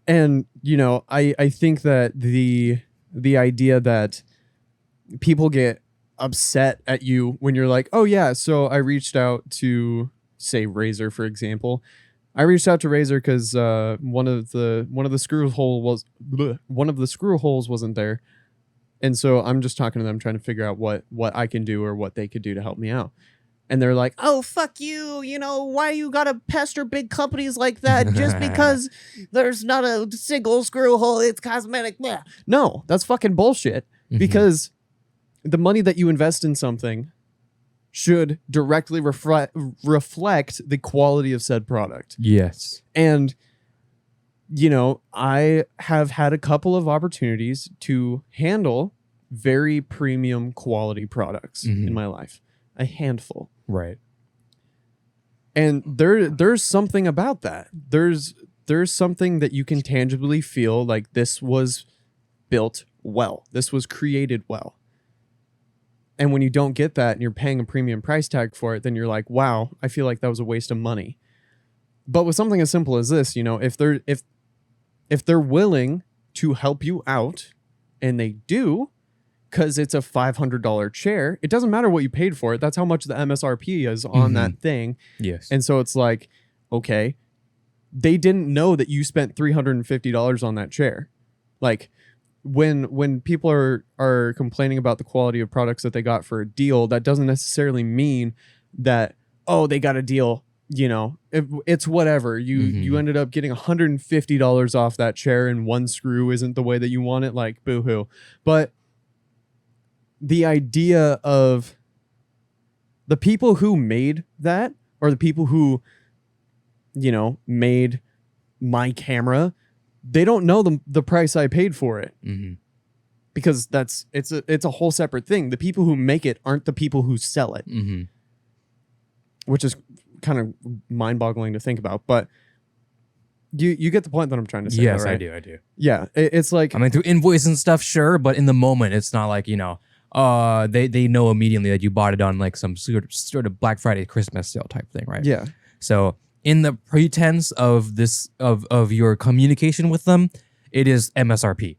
And you know, I think that the idea that people get upset at you when you're like, oh yeah, so I reached out to, say, Razer, for example. I reached out to Razer because one of the screw holes wasn't there, and so I'm just talking to them, trying to figure out what I can do or what they could do to help me out. And they're like, "Oh, fuck you! You know, why you gotta pester big companies like that just because there's not a single screw hole? It's cosmetic." Blah. No, that's fucking bullshit. Because the money that you invest in something should directly reflect the quality of said product. Yes. And, you know, I have had a couple of opportunities to handle very premium quality products in my life. A handful. Right. And there's something about that. There's something that you can tangibly feel like this was built well. This was created well. And when you don't get that and you're paying a premium price tag for it, then you're like, wow, I feel like that was a waste of money. But with something as simple as this, if they're willing to help you out, and they do, because it's a $500 chair, it doesn't matter what you paid for it. That's how much the MSRP is on that thing. Yes. And so it's like, okay, they didn't know that you spent $350 on that chair. Like when people are complaining about the quality of products that they got for a deal, that doesn't necessarily mean that, oh, they got a deal. It's whatever. You ended up getting $150 off that chair, and one screw isn't the way that you want it. Like, boo-hoo. But the idea of the people who made that, or the people who, made my camera, they don't know the price I paid for it. Because it's a whole separate thing. The people who make it aren't the people who sell it, which is kind of mind-boggling to think about. But you get the point that I'm trying to say. Yes, though, right? I do. Yeah, it's like, I mean, through invoice and stuff, sure, but in the moment, it's not like, they know immediately that you bought it on like some sort of Black Friday Christmas sale type thing, right? yeah. So in the pretense of this of your communication with them, it is MSRP.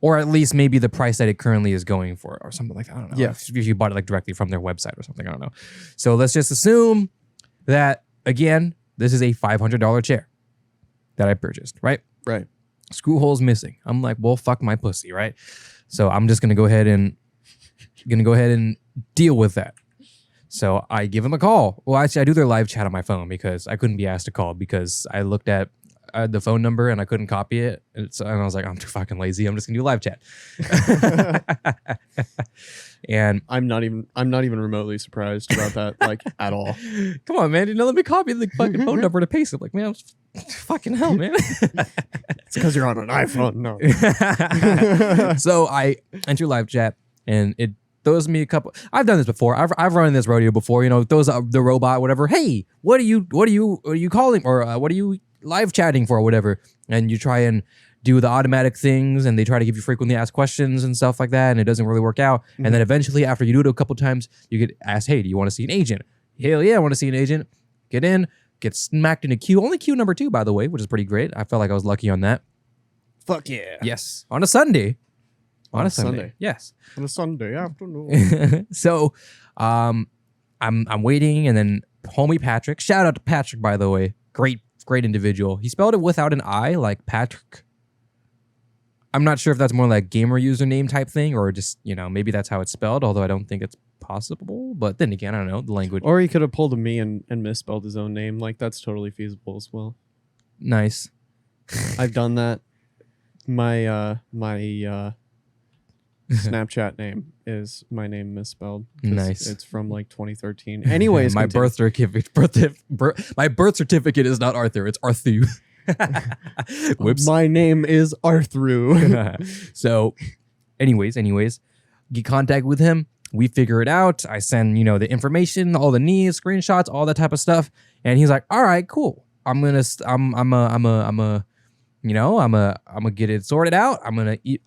Or at least maybe the price that it currently is going for, or something like that. I don't know. Yeah. If you bought it like directly from their website or something, I don't know. So let's just assume that, again, this is a $500 chair that I purchased, right? Right. Screw holes missing. I'm like, well, fuck my pussy, right? So I'm just gonna go ahead and deal with that. So I give them a call. Well, actually, I do their live chat on my phone because I couldn't be asked to call because I looked at the phone number and I couldn't copy it. And I was like, I'm too fucking lazy. I'm just gonna do live chat. And I'm not even remotely surprised about that, like, at all. Come on, man. Let me copy the fucking phone number to paste it. Like, man, fucking hell, man. It's because you're on an iPhone. No. So I enter live chat and it throws me a couple. I've done this before. I've run this rodeo before. It throws the robot, whatever. Hey, what are you calling, or what are you live chatting for, or whatever? And you try and do the automatic things, and they try to give you frequently asked questions and stuff like that, and it doesn't really work out. And then eventually, after you do it a couple times, you get asked, "Hey, do you want to see an agent?" Hell yeah, I want to see an agent. Get in, get smacked in a queue. Only queue number 2, by the way, which is pretty great. I felt like I was lucky on that. Fuck yeah. Yes, on a Sunday. On a Sunday. Yes. On a Sunday afternoon. So, I'm waiting, and then homie Patrick. Shout out to Patrick, by the way. Great individual. He spelled it without an I, like Patrick. I'm not sure if that's more like gamer username type thing, or just, maybe that's how it's spelled, although I don't think it's possible. But then again, I don't know, the language. Or he could have pulled a me and misspelled his own name. Like, that's totally feasible as well. Nice. I've done that. My Snapchat name is my name misspelled. Nice. It's from like 2013. Anyways, my birth certificate is not Arthur, it's Arthu. Whoops. My name is Arthur. So, anyways, get contact with him. We figure it out. I send, the information, all the needs, screenshots, all that type of stuff. And he's like, all right, cool. I'm gonna get it sorted out.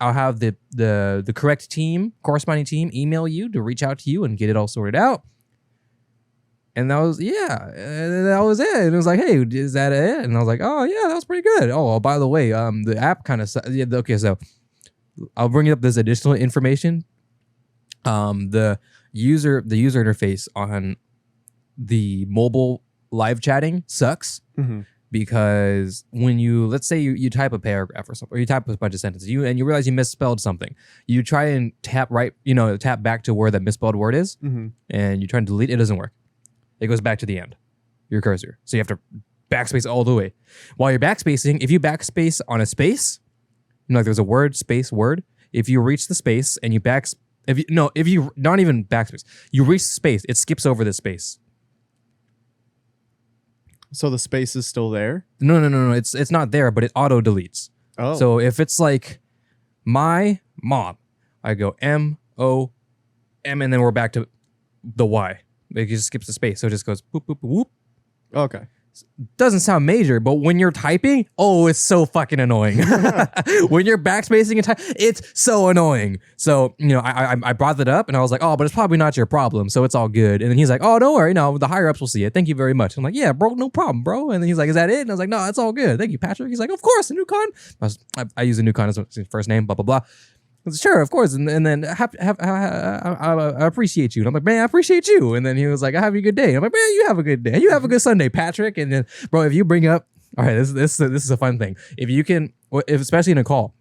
I'll have the correct corresponding team email you to reach out to you and get it all sorted out. And that was it. And it was like, hey, is that it? And I was like, oh yeah, that was pretty good. Oh, by the way, the app kind of, okay, so I'll bring up this additional information. The user interface on the mobile live chatting sucks. Mm-hmm. Because when let's say you type a paragraph or something, or you type a bunch of sentences, and you realize you misspelled something, you try and tap back to where that misspelled word is, and you try and delete it, doesn't work. It goes back to the end, your cursor. So you have to backspace all the way. While you're backspacing, if you backspace on a space, like there's a word, space, word, if you reach the space and you if you not even backspace, you reach the space, it skips over the space. So the space is still there? No. It's not there, but it auto deletes. Oh. So if it's like my mom, I go MOM, and then we're back to the Y. It just skips the space, so it just goes boop boop boop. Okay. doesn't sound major, but when you're typing, oh, it's so fucking annoying. When you're backspacing and type, it's so annoying. So, I brought that up and I was like, oh, but it's probably not your problem. So it's all good. And then he's like, oh, don't worry. No, the higher ups will see it. Thank you very much. I'm like, yeah, bro, no problem, bro. And then he's like, is that it? And I was like, no, it's all good. Thank you, Patrick. He's like, of course, Anuki. I use Anuki as his first name, blah, blah, blah. I was, sure, of course. And then I appreciate you. And I'm like, man, I appreciate you. And then he was like, I have a good day. I'm like, man, you have a good day. You have a good Sunday, Patrick. And then, bro, if you bring up, all right, this is a fun thing. If you can, especially in a call,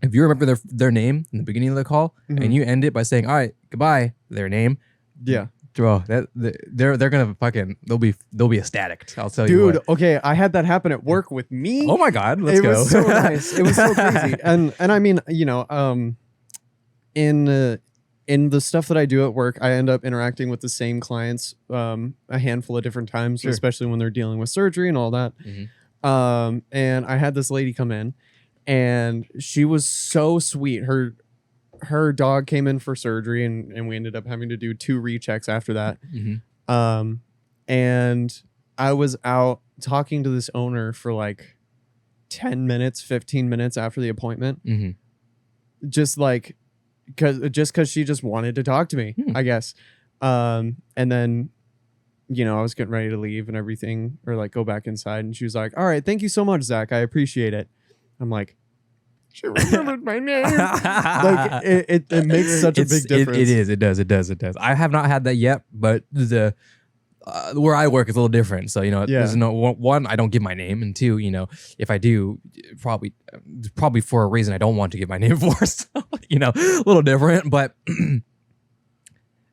if you remember their name in the beginning of the call and you end it by saying, all right, goodbye, their name. Yeah. Bro, they're gonna fucking they'll be ecstatic. I'll tell you. Dude, okay, I had that happen at work with me. Oh my god, let's go. It was so nice. It was so crazy. And I mean, in the stuff that I do at work, I end up interacting with the same clients a handful of different times, sure. especially when they're dealing with surgery and all that. And I had this lady come in, and she was so sweet. Her dog came in for surgery, and we ended up having to do 2 rechecks after that. And I was out talking to this owner for like 10 minutes, 15 minutes after the appointment. Just because she just wanted to talk to me, I guess. And then, I was getting ready to leave and everything, or like go back inside. And she was like, all right, thank you so much, Zach. I appreciate it. I'm like, she remembered my name. Like it makes such a big difference. It does. I have not had that yet, but the where I work is a little different. So there's no one, I don't give my name, and 2, if I do, probably for a reason I don't want to give my name for. So, a little different, but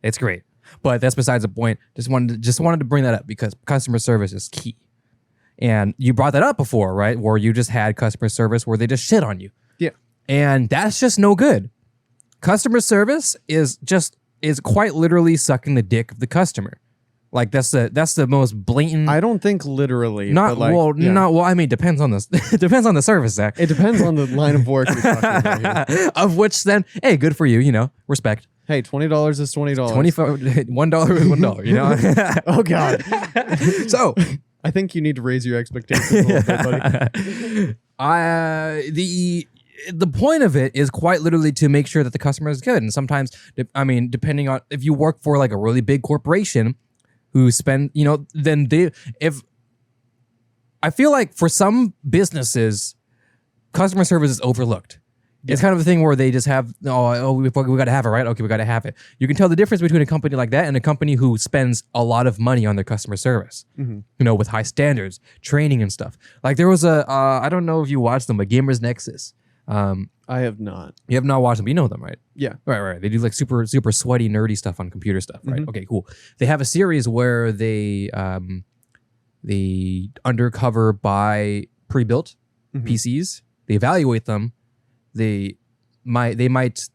it's great. But that's besides the point. Just wanted to bring that up because customer service is key. And you brought that up before, right? Where you just had customer service where they just shit on you. Yeah. And that's just no good. Customer service is quite literally sucking the dick of the customer. Like that's the most blatant. I don't think literally. Not but well. I mean, depends on the depends on the service, Zach. It depends on the line of work you're talking about here. Of which then, hey, good for you. Respect. Hey, $20 is $20. $1 is $1. Oh God. So I think you need to raise your expectations a little bit, buddy. The point of it is quite literally to make sure that the customer is good. And sometimes, depending on if you work for like a really big corporation who spend, then I feel like for some businesses, customer service is overlooked. Yeah. It's kind of a thing where they just have, we got to have it, right? Okay, we got to have it. You can tell the difference between a company like that and a company who spends a lot of money on their customer service, with high standards, training and stuff. Like there was I don't know if you watched them, but Gamers Nexus. I have not. You have not watched them, but you know them, right? Yeah. Right. They do like super, super sweaty, nerdy stuff on computer stuff, right? Okay, cool. They have a series where they undercover buy pre-built PCs. They evaluate them. They might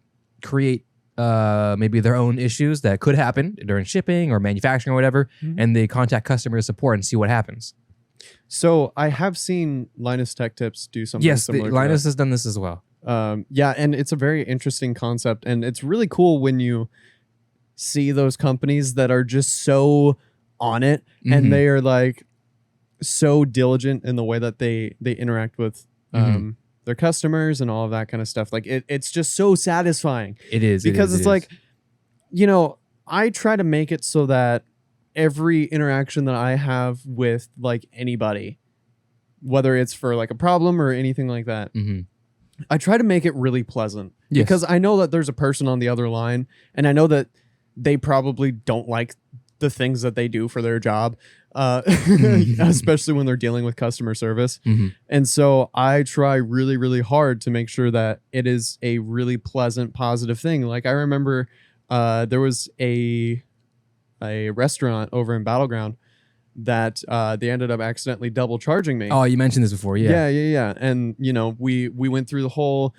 create maybe their own issues that could happen during shipping or manufacturing or whatever, and they contact customer support and see what happens. So I have seen Linus Tech Tips do something similar. Yes, Linus has done this as well. Yeah, and it's a very interesting concept, and it's really cool when you see those companies that are just so on it, and they are like so diligent in the way that they interact with their customers and all of that kind of stuff. Like it's just so satisfying. It is because it's like, I try to make it so that every interaction that I have with like anybody, whether it's for like a problem or anything like that, I try to make it really pleasant because I know that there's a person on the other line, and I know that they probably don't like the things that they do for their job, especially when they're dealing with customer service. And so I try really, really hard to make sure that it is a really pleasant, positive thing. Like I remember there was a restaurant over in Battleground that they ended up accidentally double charging me. Oh, you mentioned this before. Yeah. And we went through the whole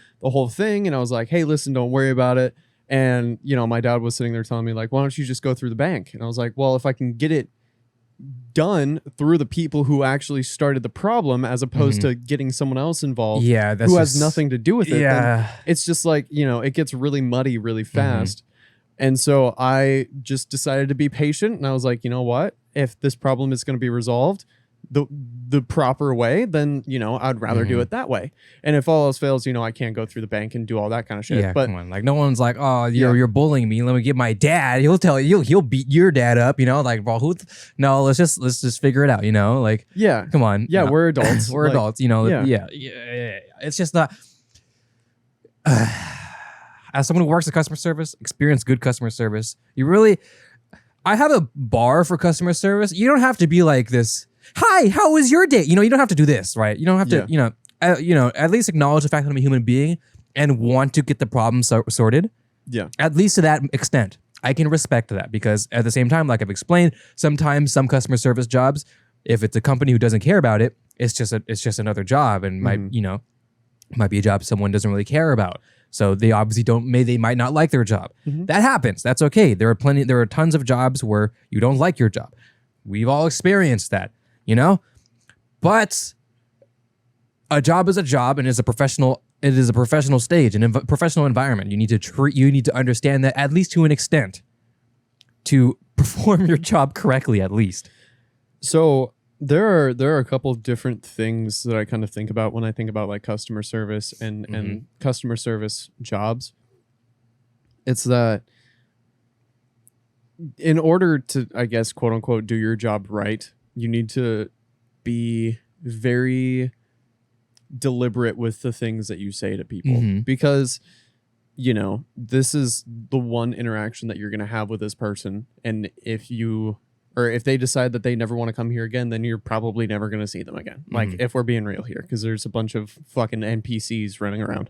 thing, and I was like, hey, listen, don't worry about it. And my dad was sitting there telling me like, why don't you just go through the bank? And I was like, well, if I can get it done through the people who actually started the problem, as opposed to getting someone else involved, who has nothing to do with it, then it's just like, it gets really muddy really fast. And so I just decided to be patient, and I was like, you know what? If this problem is going to be resolved, the proper way, then I'd rather do it that way. And if all else fails, I can't go through the bank and do all that kind of shit. Yeah, but come on. Like no one's like, oh, you're bullying me. Let me get my dad. He'll tell you. He'll beat your dad up. Like, well, no, let's just figure it out. Like, yeah, come on. Yeah, we're adults. We're adults. Yeah. It's just not. As someone who works in customer service, experience good customer service. I have a bar for customer service. You don't have to be like this. Hi, how was your day? You don't have to do this, right? You don't have to, at least acknowledge the fact that I'm a human being and want to get the problem sorted. Yeah. At least to that extent. I can respect that because at the same time, like I've explained, sometimes some customer service jobs, if it's a company who doesn't care about it, it's just another job and might be a job someone doesn't really care about. So they obviously they might not like their job. That happens. That's okay. There are tons of jobs where you don't like your job. We've all experienced that. But a job is a job and it is a professional stage and professional environment. You need to understand that at least to an extent to perform your job correctly, at least. So there are a couple of different things that I kind of think about when I think about like customer service and customer service jobs. It's that in order to, I guess, quote unquote, do your job right, you need to be very deliberate with the things that you say to people because, this is the one interaction that you're going to have with this person. And if they decide that they never want to come here again, then you're probably never going to see them again. Like if we're being real here, because there's a bunch of fucking NPCs running around.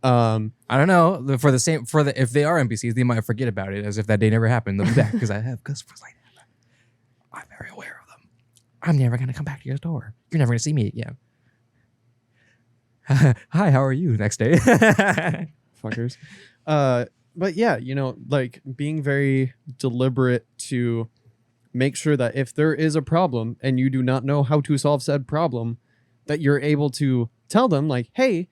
I don't know. If they are NPCs, they might forget about it as if that day never happened. They'll be back because I have customers like that. I'm very aware of them. I'm never going to come back to your store. You're never going to see me again. Hi, how are you? Next day. Fuckers. But yeah, like being very deliberate to make sure that if there is a problem and you do not know how to solve said problem, that you're able to tell them like, hey,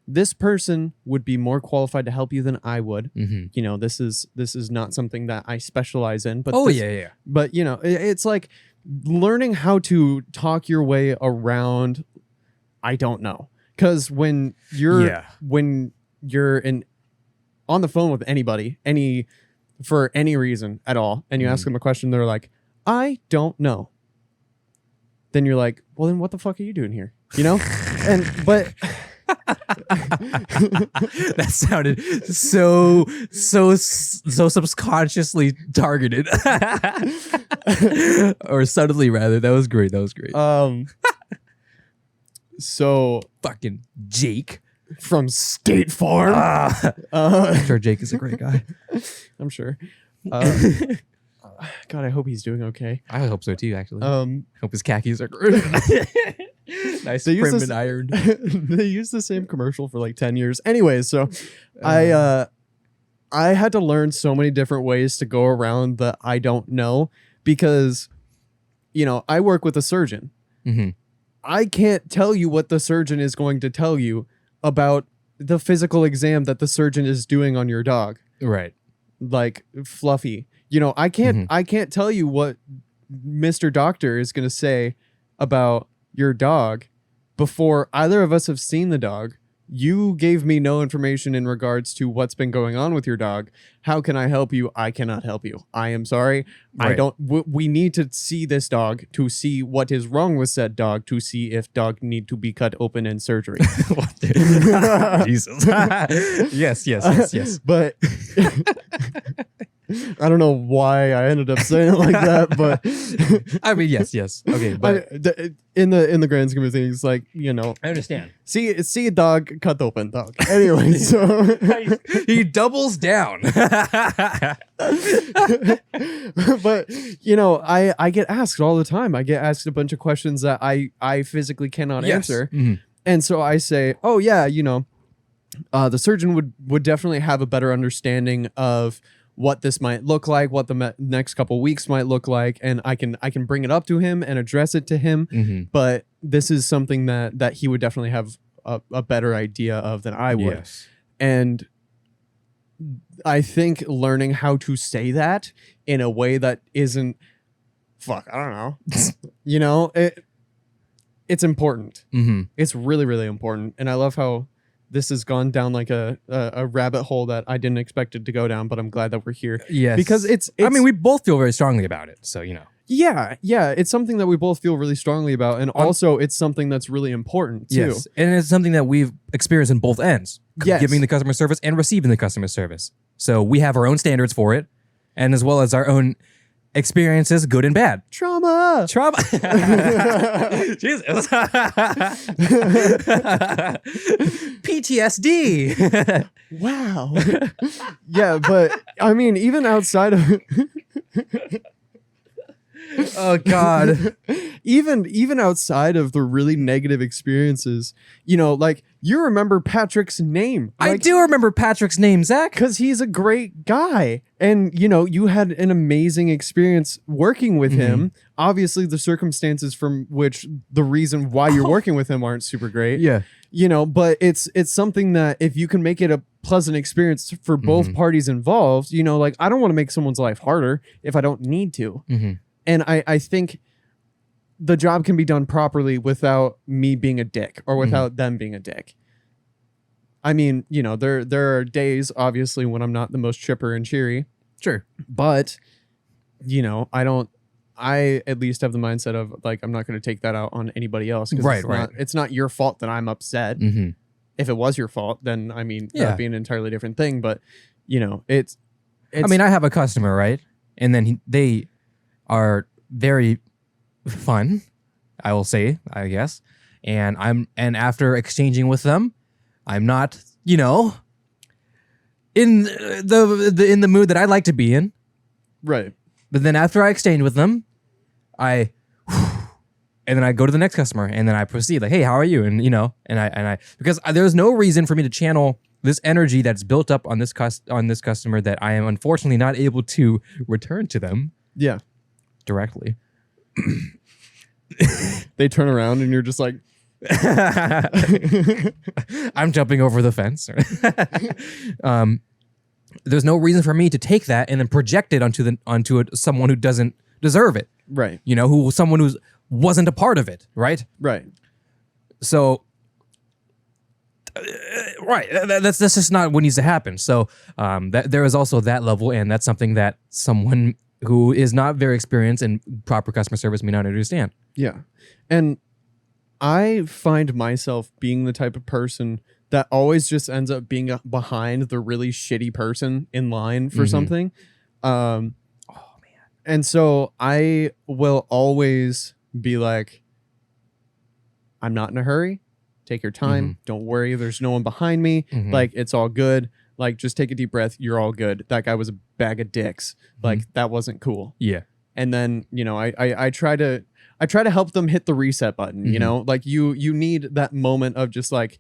this person would be more qualified to help you than I would. This is not something that I specialize in, but But it's like learning how to talk your way around. I don't know. Because when you're on the phone with anybody, for any reason at all, and you ask them a question, they're like, I don't know. Then you're like, well, then what the fuck are you doing here? But that sounded so subconsciously targeted, or subtly rather. That was great. So fucking Jake from State Farm. I'm sure Jake is a great guy. I'm sure. God, I hope he's doing okay. I hope so too, actually. Hope his khakis are good. Nice prim and ironed. They used the same commercial for like 10 years. Anyways, so I had to learn so many different ways to go around the I don't know because, I work with a surgeon. I can't tell you what the surgeon is going to tell you about the physical exam that the surgeon is doing on your dog. Right. Like Fluffy. I can't tell you what Mr. Doctor is going to say about your dog before either of us have seen the dog. You gave me no information in regards to what's been going on with your dog. How can I help you? I cannot help you. I am sorry. Right. We need to see this dog to see what is wrong with said dog, to see if dog need to be cut open in surgery. Jesus. Yes. But I don't know why I ended up saying it like that, but I mean, yes. Okay, but in the grand scheme of things, like I understand. See a dog, cut open dog. Anyway, so he doubles down. But I get asked all the time. I get asked a bunch of questions that I physically cannot answer, and so I say, oh yeah, the surgeon would definitely have a better understanding of what this might look like, what the next couple weeks might look like, and I can bring it up to him and address it to him. But this is something that he would definitely have a better idea of than I would. Yes. And I think learning how to say that in a way that isn't, I don't know, it's important. Mm-hmm. It's really, really important. And I love how this has gone down like a rabbit hole that I didn't expect it to go down, but I'm glad that we're here. Yes. Because it's I mean, we both feel very strongly about it. So, Yeah, it's something that we both feel really strongly about. And also it's something that's really important too. Yes. And it's something that we've experienced in both ends. Yes. Giving the customer service and receiving the customer service. So we have our own standards for it. And as well as our own experiences, good and bad. Trauma. Jesus. PTSD. Wow. Yeah, but I mean, even outside of Oh God. even outside of the really negative experiences, like you remember Patrick's name. I do remember Patrick's name, Zach. Because he's a great guy. And, you had an amazing experience working with him. Obviously, the circumstances from which the reason why you're working with him aren't super great. Yeah. But it's something that if you can make it a pleasant experience for both parties involved, like I don't want to make someone's life harder if I don't need to. And I think the job can be done properly without me being a dick or without them being a dick. I mean, there are days, obviously, when I'm not the most chipper and cheery. Sure. But, I at least have the mindset of, like, I'm not going to take that out on anybody else. Right. It's not your fault that I'm upset. If it was your fault, then, I mean, that would be an entirely different thing. But, it's I mean, I have a customer, right? And then they are very fun, I will say, I guess. And after exchanging with them, I'm not, in the mood that I like to be in. Right. But then after I exchange with them, and then I go to the next customer, and then I proceed like, hey, how are you? And because there's no reason for me to channel this energy that's built up on this customer that I am unfortunately not able to return to them. Yeah. Directly. They turn around and you're just like, I'm jumping over the fence. There's no reason for me to take that and then project it onto someone who doesn't deserve it. Right. Someone who wasn't a part of it. Right. Right. So, right. That's just not what needs to happen. So, there is also that level, and that's something that someone who is not very experienced in proper customer service may not understand. Yeah. And I find myself being the type of person that always just ends up being behind the really shitty person in line for something. Oh, man. And so I will always be like, I'm not in a hurry. Take your time. Don't worry. There's no one behind me. Like, it's all good. Like, just take a deep breath. You're all good. That guy was a bag of dicks. Like, that wasn't cool. Yeah. And then, I try to help them hit the reset button, like you need that moment of just like,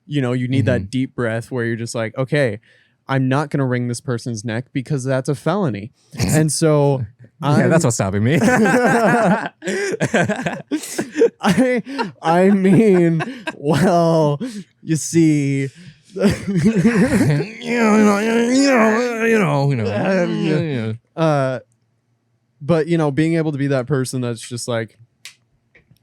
you need that deep breath where you're just like, okay, I'm not going to wring this person's neck because that's a felony. And so yeah, that's what's stopping me. I mean, well, you see, but being able to be that person that's just like,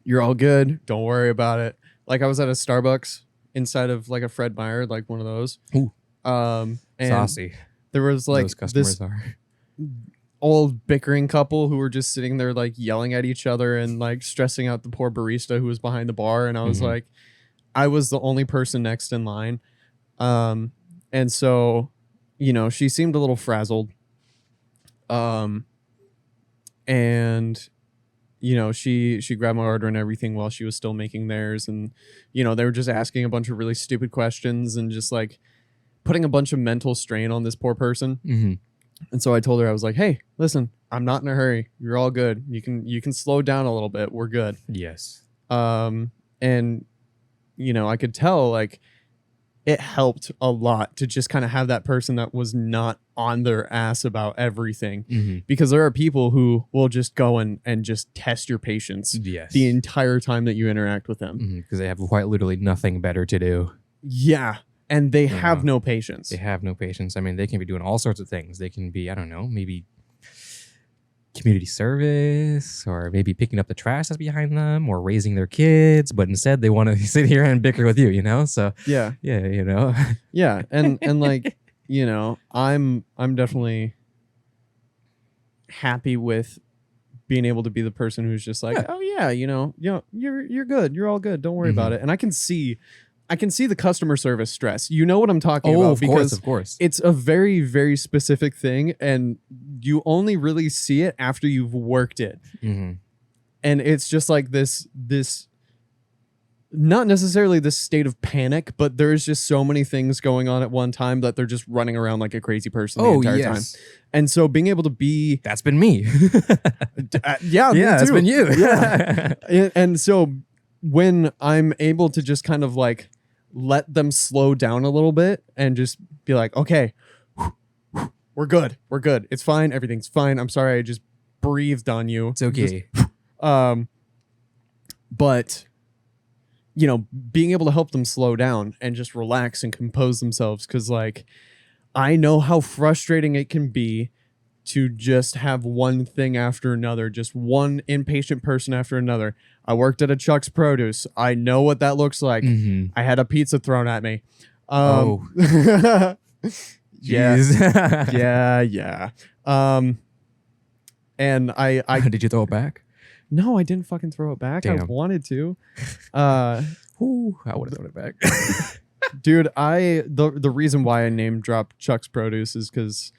you're all good, don't worry about it. Like I was at a Starbucks inside of like a Fred Meyer, like one of those. Ooh. And Saucy. there was like Those customers this are old bickering couple who were just sitting there like yelling at each other and like stressing out the poor barista who was behind the bar. And I was like, I was the only person next in line. And so, she seemed a little frazzled. And she grabbed my order and everything while she was still making theirs. And, they were just asking a bunch of really stupid questions and just like putting a bunch of mental strain on this poor person. And so I told her, I was like, hey, listen, I'm not in a hurry. You're all good. You can slow down a little bit. We're good. Yes. And, I could tell like it helped a lot to just kind of have that person that was not on their ass about everything, because there are people who will just go and just test your patience the entire time that you interact with them, because they have quite literally nothing better to do. Yeah. And they have no patience. They have no patience. I mean, they can be doing all sorts of things. They can be, I don't know, maybe community service, or maybe picking up the trash that's behind them, or raising their kids, but instead they want to sit here and bicker with you, you know? So yeah, you know. yeah, and like, you know, I'm definitely happy with being able to be the person who's just like, oh yeah, you know, you're good, you're all good, don't worry about it. And I can see the customer service stress. You know what I'm talking about, because of course, it's a very, very specific thing, and you only really see it after you've worked it. And it's just like this not necessarily this state of panic, but there's just so many things going on at one time that they're just running around like a crazy person the entire time. And so being able to be... That's been me. Yeah, that's been you. Yeah. And so when I'm able to just kind of like let them slow down a little bit and just be like, okay, we're good. It's fine. Everything's fine. I'm sorry I just breathed on you. It's okay. But... you know, being able to help them slow down and just relax and compose themselves. Because, like, I know how frustrating it can be to just have one thing after another, just one impatient person after another. I worked at a Chuck's Produce. I know what that looks like. I had a pizza thrown at me. Yeah. Yeah. And I did you throw it back? No, I didn't fucking throw it back. Damn. I wanted to. I would have thrown it back. Dude, the reason why I name dropped Chuck's Produce is because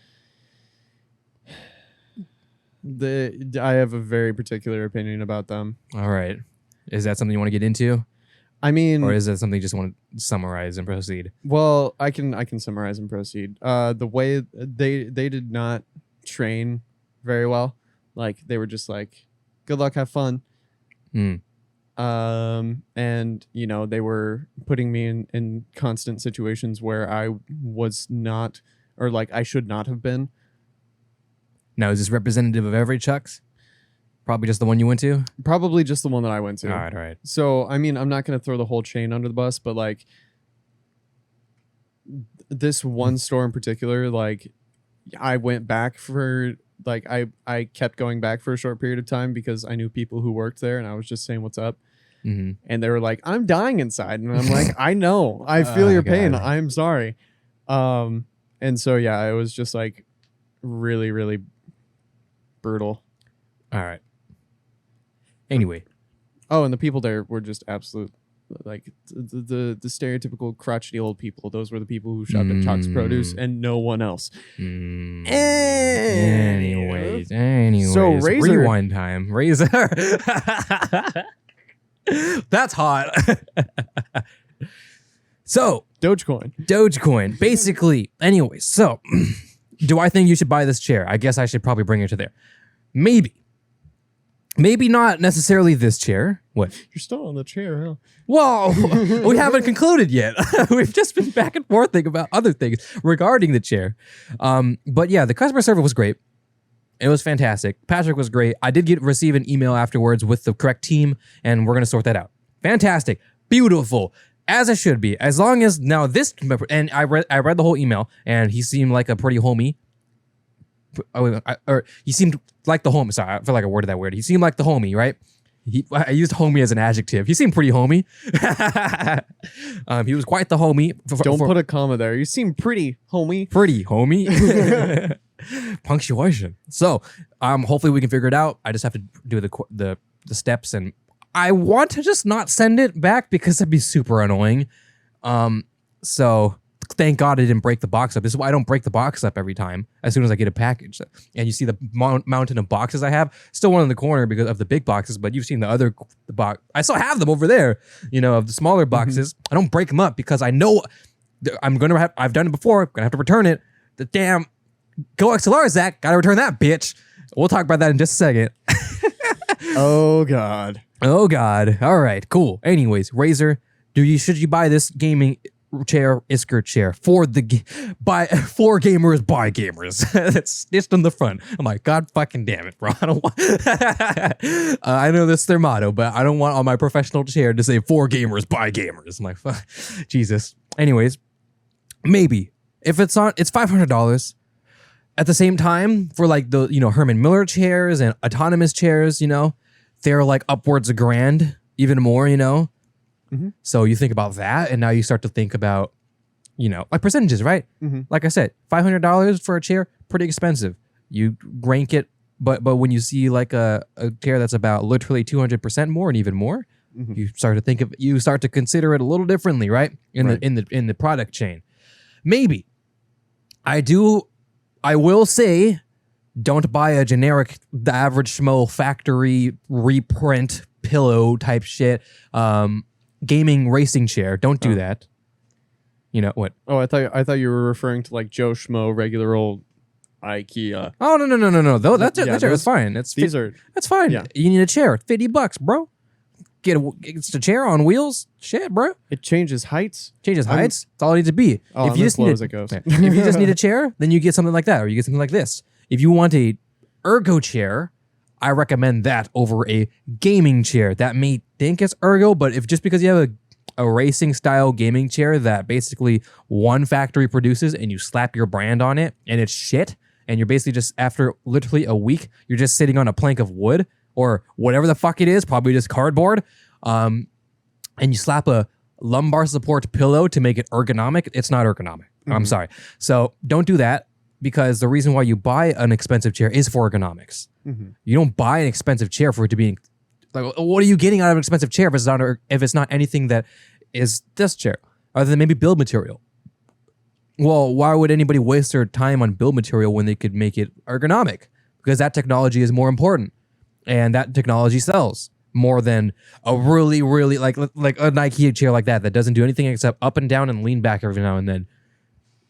I have a very particular opinion about them. All right. Is that something you want to get into? I mean, or is that something you just want to summarize and proceed? Well, I can summarize and proceed. The way they did not train very well. Like, they were just like, good luck, have fun. And you know, they were putting me in constant situations where I was not, or like I should not have been. Now, is this representative of every Chuck's? Probably just the one you went to? Probably just the one that I went to. All right. So, I mean, I'm not going to throw the whole chain under the bus, but like this one store in particular, like I went back for... like I kept going back for a short period of time because I knew people who worked there, and I was just saying what's up. And they were like, I'm dying inside. And I'm like, I know, I feel your pain. I'm sorry. And so, yeah, it was just like really, really brutal. All right. Anyway. Oh, and the people there were just absolute, like the stereotypical crotchety old people. Those were the people who shopped at Chuck's Produce and no one else. Anyways. So Razor, rewind time. Razor. That's hot. So Dogecoin. Basically. Anyways, so do I think you should buy this chair? I guess I should probably bring it to there. Maybe not necessarily this chair. What? You're still on the chair, huh? Well, we haven't concluded yet. We've just been back and forth about other things regarding the chair. But yeah, the customer service was great. It was fantastic. Patrick was great. I did receive an email afterwards with the correct team, and we're going to sort that out. Fantastic. Beautiful. As it should be. As long as now this, and I read the whole email, and he seemed like a pretty homie. Or he seemed like the homie. Sorry, I feel like I worded that weird. He seemed like the homie, right? I used homie as an adjective. He seemed pretty homie. He was quite the homie. Don't put a comma there. You seem pretty homie. Pretty homie. Punctuation. So, hopefully we can figure it out. I just have to do the steps, and I want to just not send it back because that'd be super annoying. So thank God I didn't break the box up. This is why I don't break the box up every time as soon as I get a package. And you see the mountain of boxes I have, still one in the corner because of the big boxes, but you've seen the box. I still have them over there, you know, of the smaller boxes. I don't break them up because I know I've done it before. I'm going to have to return it. The damn Go XLR, Zach. Got to return that bitch. We'll talk about that in just a second. Oh, God. Oh, God. All right, cool. Anyways, Razor, should you buy this gaming chair, Isker chair for gamers by gamers? That's stitched on the front. I'm like, God fucking damn it, bro. I don't want. I know that's their motto, but I don't want on my professional chair to say for gamers by gamers. I'm like, fuck, Jesus. Anyways, maybe if it's $500. At the same time, for like the, Herman Miller chairs and autonomous chairs, they're like upwards of $1,000, even more, Mm-hmm. So you think about that, and now you start to think about, like percentages, right? Mm-hmm. Like I said, $500 for a chair, pretty expensive. You rank it, but when you see like a chair that's about literally 200% more and even more, Mm-hmm. you start to consider it a little differently, right? In the product chain. Maybe. I will say, don't buy a generic, the average schmo factory reprint pillow type shit, gaming racing chair. Don't do that. You know what? Oh, I thought you were referring to like Joe Schmo, regular old IKEA. Oh no. Though that chair is fine. That's fine. Yeah. You need a chair, $50, bro. It's a chair on wheels. Shit, bro. It changes heights. That's all it needs to be. Oh, if you just need as it goes. if you just need a chair, then you get something like that, or you get something like this. If you want a ergo chair, I recommend that over a gaming chair. That may think it's ergo, but just because you have a racing style gaming chair that basically one factory produces and you slap your brand on it and it's shit, and you're basically just, after literally a week, you're just sitting on a plank of wood or whatever the fuck it is, probably just cardboard, and you slap a lumbar support pillow to make it ergonomic, it's not ergonomic. Mm-hmm. I'm sorry. So don't do that, because the reason why you buy an expensive chair is for ergonomics. Mm-hmm. You don't buy an expensive chair for it to be like, what are you getting out of an expensive chair if it's not anything that is this chair, other than maybe build material? Well, why would anybody waste their time on build material when they could make it ergonomic? Because that technology is more important, and that technology sells more than a really, really like an IKEA chair like that doesn't do anything except up and down and lean back every now and then.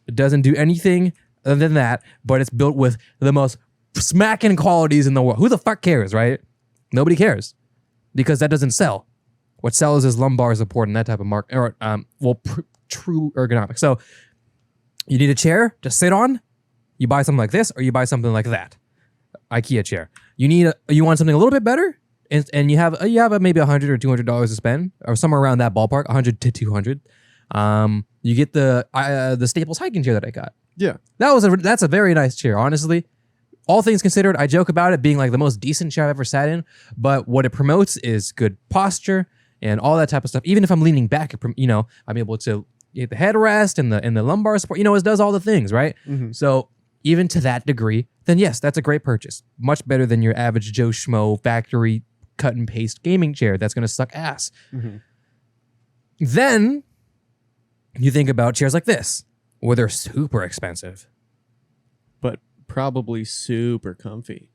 It doesn't do anything other than that, but it's built with the most smacking qualities in the world. Who the fuck cares, right? Nobody cares, because that doesn't sell. What sells is lumbar support and that type of mark, or true ergonomics. So you need a chair to sit on. You buy something like this, or you buy something like that, IKEA chair. You want something a little bit better, and you have maybe $100 or $200 to spend, or somewhere around that ballpark, 100 to 200. You get the Staples hiking chair that I got. Yeah, that's a very nice chair, honestly. All things considered, I joke about it being like the most decent chair I've ever sat in, but what it promotes is good posture and all that type of stuff. Even if I'm leaning back, I'm able to get the headrest and the lumbar support. It does all the things, right? Mm-hmm. So even to that degree, then yes, that's a great purchase. Much better than your average Joe Schmo factory cut and paste gaming chair that's going to suck ass. Mm-hmm. Then you think about chairs like this, where they're super expensive, but probably super comfy.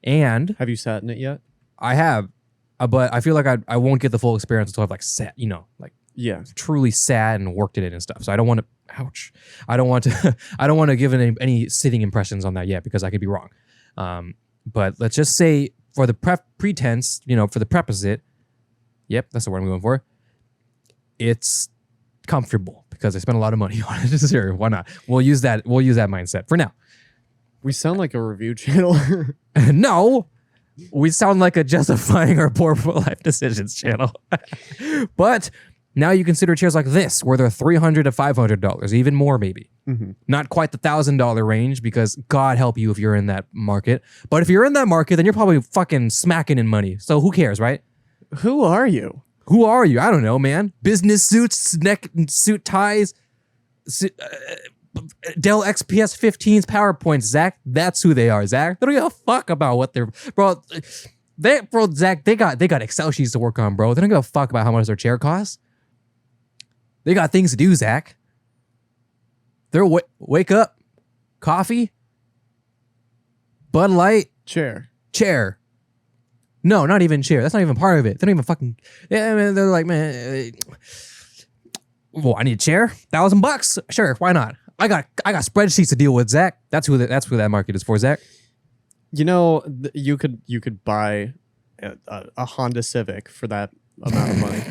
And have you sat in it yet? I have, but I feel like I won't get the full experience until I've like sat, truly sat and worked in it and stuff. So I don't want to. Ouch! I don't want to give any sitting impressions on that yet, because I could be wrong. But let's just say, for the pretense, for the prerequisite. Yep, that's the word I'm going for. It's comfortable because I spent a lot of money on it. Sure, why not? We'll use that mindset for now. We sound like a review channel. No, we sound like a justifying our poor life decisions channel. But now you consider chairs like this, where they're $300 to $500, even more maybe. Mm-hmm. Not quite the $1,000 range, because God help you if you're in that market. But if you're in that market, then you're probably fucking smacking in money. So who cares, right? Who are you? I don't know, man. Business suits, neck suit ties, Dell XPS 15s, PowerPoints, Zach. That's who they are, Zach. They don't give a fuck about what they're, bro. Zach, they got Excel sheets to work on, bro. They don't give a fuck about how much their chair costs. They got things to do, Zach. They're wake up, coffee, Bud Light, chair. No, not even chair. That's not even part of it. They don't even fucking. Yeah, man, they're like, man. Well, I need a chair. $1,000. Sure, why not? I got spreadsheets to deal with, Zach. That's who that market is for, Zach. You could buy a Honda Civic for that amount of money.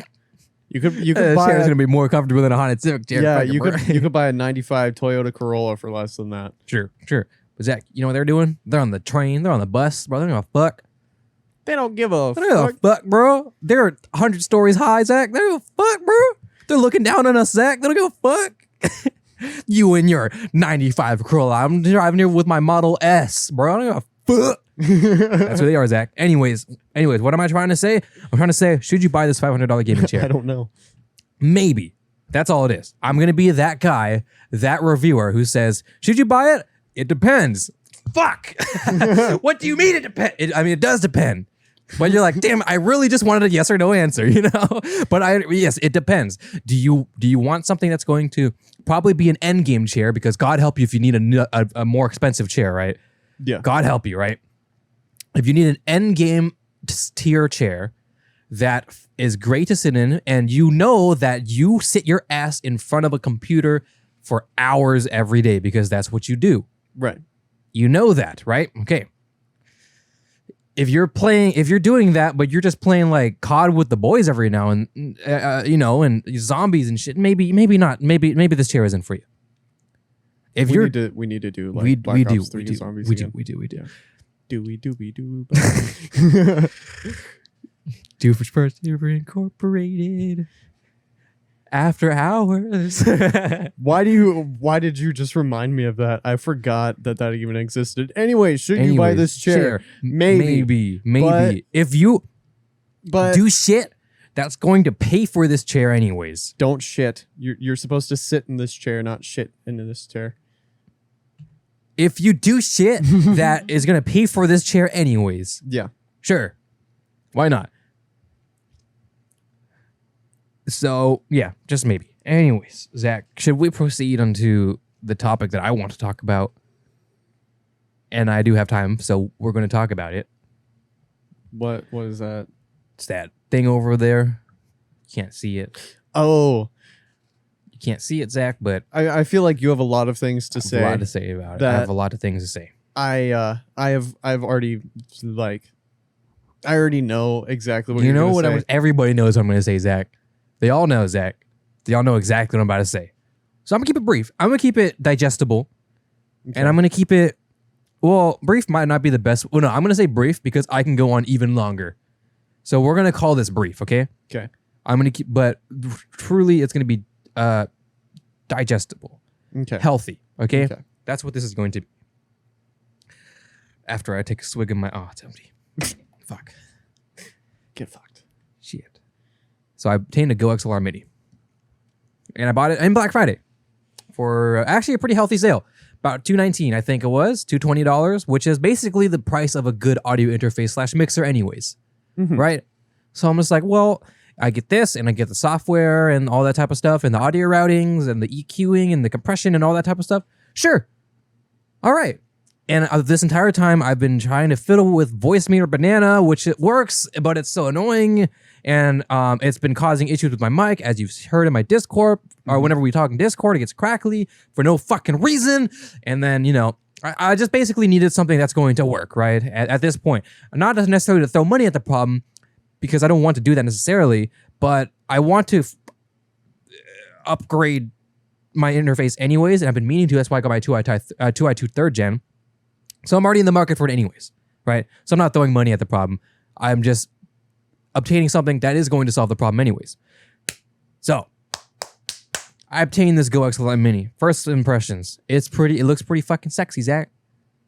You could buy chair is gonna be more comfortable than a Honda Civic chair. Yeah, you could buy a '95 Toyota Corolla for less than that. Sure. But Zach, you know what they're doing? They're on the train. They're on the bus, bro. They don't give a fuck. They don't give a fuck, bro. They're 100 stories high, Zach. They don't give a fuck, bro. They're looking down on us, Zach. They don't give a fuck. You and your 95 Corolla. I'm driving here with my Model S, bro. I don't give a fuck. That's where they are, Zach. Anyways, what am I trying to say? I'm trying to say, should you buy this $500 gaming chair? I don't know. Maybe. That's all it is. I'm going to be that guy, that reviewer who says, should you buy it? It depends. Fuck. What do you mean it depends? It does depend. But you're like, damn, I really just wanted a yes or no answer, you know? But yes, it depends. Do you want something that's going to probably be an end game chair? Because God help you if you need a more expensive chair, right? Yeah. God help you, right? If you need an end game tier chair that is great to sit in, and you know that you sit your ass in front of a computer for hours every day because that's what you do. Right. You know that, right? Okay. If you're doing that, but you're just playing like COD with the boys every now and and zombies and shit, maybe not. Maybe this chair isn't for you. If we need to do like Black Ops 3 zombies again. We do. Yeah. Do. Do first ever incorporated. After hours. Why did you just remind me of that? I forgot that even existed. Anyway, should you buy this chair? Maybe. But, if you do shit, that's going to pay for this chair anyways. Don't shit. You're supposed to sit in this chair, not shit into this chair. If you do shit, that is going to pay for this chair anyways. Yeah. Sure. Why not? So, yeah, just maybe. Anyways, Zach, should we proceed onto the topic that I want to talk about? And I do have time, so we're going to talk about it. What is that? It's that thing over there. You can't see it. Oh. You can't see it, Zach, but... I feel like you have a lot of things to say. I have a lot to say about it. I have a lot of things to say. I've already, I already know exactly what you're going to say. You know what everybody knows what I'm going to say, Zach. They all know, Zach. They all know exactly what I'm about to say. So I'm going to keep it brief. I'm going to keep it digestible. Okay. And I'm going to keep it... Well, brief might not be the best... Well, no, I'm going to say brief because I can go on even longer. So we're going to call this brief, okay? Okay. I'm going to keep... But truly, it's going to be digestible. Okay. Healthy, okay? That's what this is going to be. After I take a swig of my... Oh, it's empty. Fuck. Get fucked. Shit. So I obtained a Go XLR Mini. And I bought it in Black Friday for actually a pretty healthy sale. About $219, I think it was. $220, which is basically the price of a good audio interface / mixer anyways. Mm-hmm. Right? So I'm just like, well, I get this and I get the software and all that type of stuff and the audio routings and the EQing and the compression and all that type of stuff. Sure. All right. And this entire time, I've been trying to fiddle with Voicemeeter Banana, which it works, but it's so annoying. And it's been causing issues with my mic, as you've heard in my Discord, or whenever we talk in Discord, it gets crackly for no fucking reason. And then, I just basically needed something that's going to work, right? At this point. Not necessarily to throw money at the problem, because I don't want to do that necessarily, but I want to upgrade my interface anyways, and I've been meaning to. That's why I got my 2i2 3rd gen. So I'm already in the market for it anyways, right? So I'm not throwing money at the problem. I'm just obtaining something that is going to solve the problem anyways. So I obtained this Go XLR Mini. First impressions. It looks pretty fucking sexy, Zach.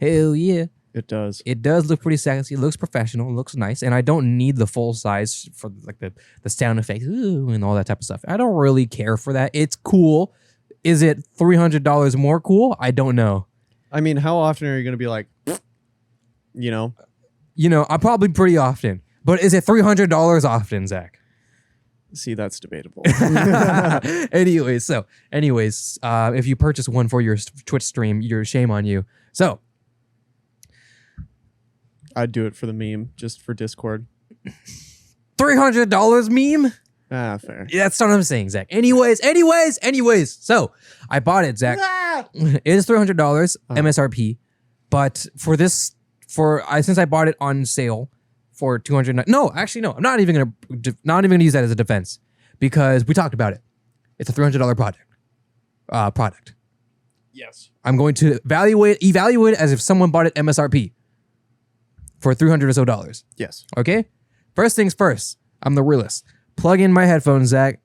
Hell yeah. It does. It does look pretty sexy. It looks professional. It looks nice. And I don't need the full size for like the sound effects and all that type of stuff. I don't really care for that. It's cool. Is it $300 more cool? I don't know. I mean, how often are you going to be like, I'm probably pretty often. But is it $300 often, Zach? See, that's debatable. Anyways, if you purchase one for your Twitch stream, shame on you. So I'd do it for the meme, just for Discord. $300 meme? Ah, fair. Yeah, that's not what I'm saying, Zach. Anyways. So I bought it, Zach. It is $300 MSRP, but since I bought it on sale for $200. No, actually, no. I'm not even gonna use that as a defense because we talked about it. It's a $300 product. Yes. I'm going to evaluate it as if someone bought it MSRP for $300 or so. Yes. Okay. First things first. I'm the realist. Plug in my headphones, Zach,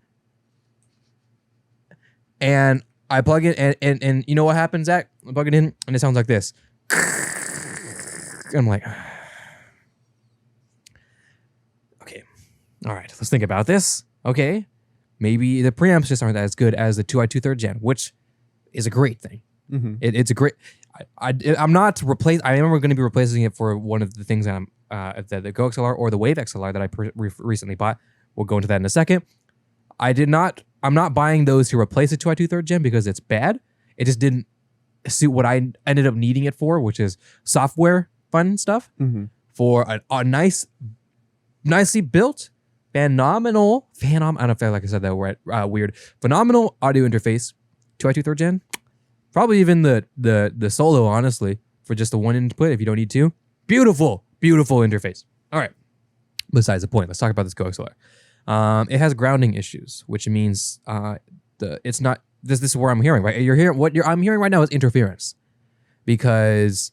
and I plug it and you know what happens, Zach? I plug it in and it sounds like this. I'm like, okay, all right, let's think about this. Okay, maybe the preamps just aren't as good as the 2i2/3 gen, which is a great thing. Mm-hmm. It's a great. I'm not replace. I am going to be replacing it for one of the things that I'm the Go XLR or the Wave XLR that I recently bought. We'll go into that in a second. I'm not buying those to replace the 2i2/3 gen because it's bad. It just didn't suit what I ended up needing it for, which is software fun stuff for a nicely built, phenomenal. I don't know if I said that word, weird. Phenomenal audio interface. 2i2/3 gen. Probably even the solo, honestly, for just the one input if you don't need two. Beautiful interface. All right. Besides the point, let's talk about this Go XLR. It has grounding issues, which means it's not. This is where I'm hearing, right? I'm hearing right now is interference, because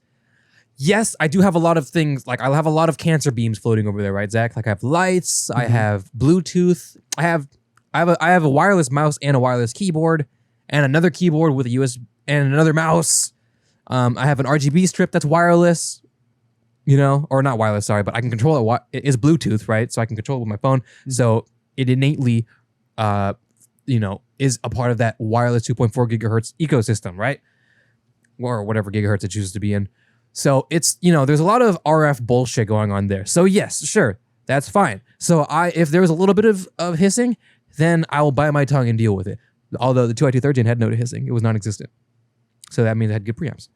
yes, I do have a lot of things. Like I'll have a lot of cancer beams floating over there, right, Zach? Like I have lights, I have Bluetooth, I have a wireless mouse and a wireless keyboard, and another keyboard with a USB and another mouse. I have an RGB strip that's wireless, or not wireless, sorry, but I can control it. It is Bluetooth, right? So I can control it with my phone. So it innately, is a part of that wireless 2.4 gigahertz ecosystem, right? Or whatever gigahertz it chooses to be in. So it's, there's a lot of RF bullshit going on there. So yes, sure, that's fine. So if there was a little bit of hissing, then I will bite my tongue and deal with it. Although the 2i2/3 gen had no hissing, it was non-existent. So that means it had good preamps.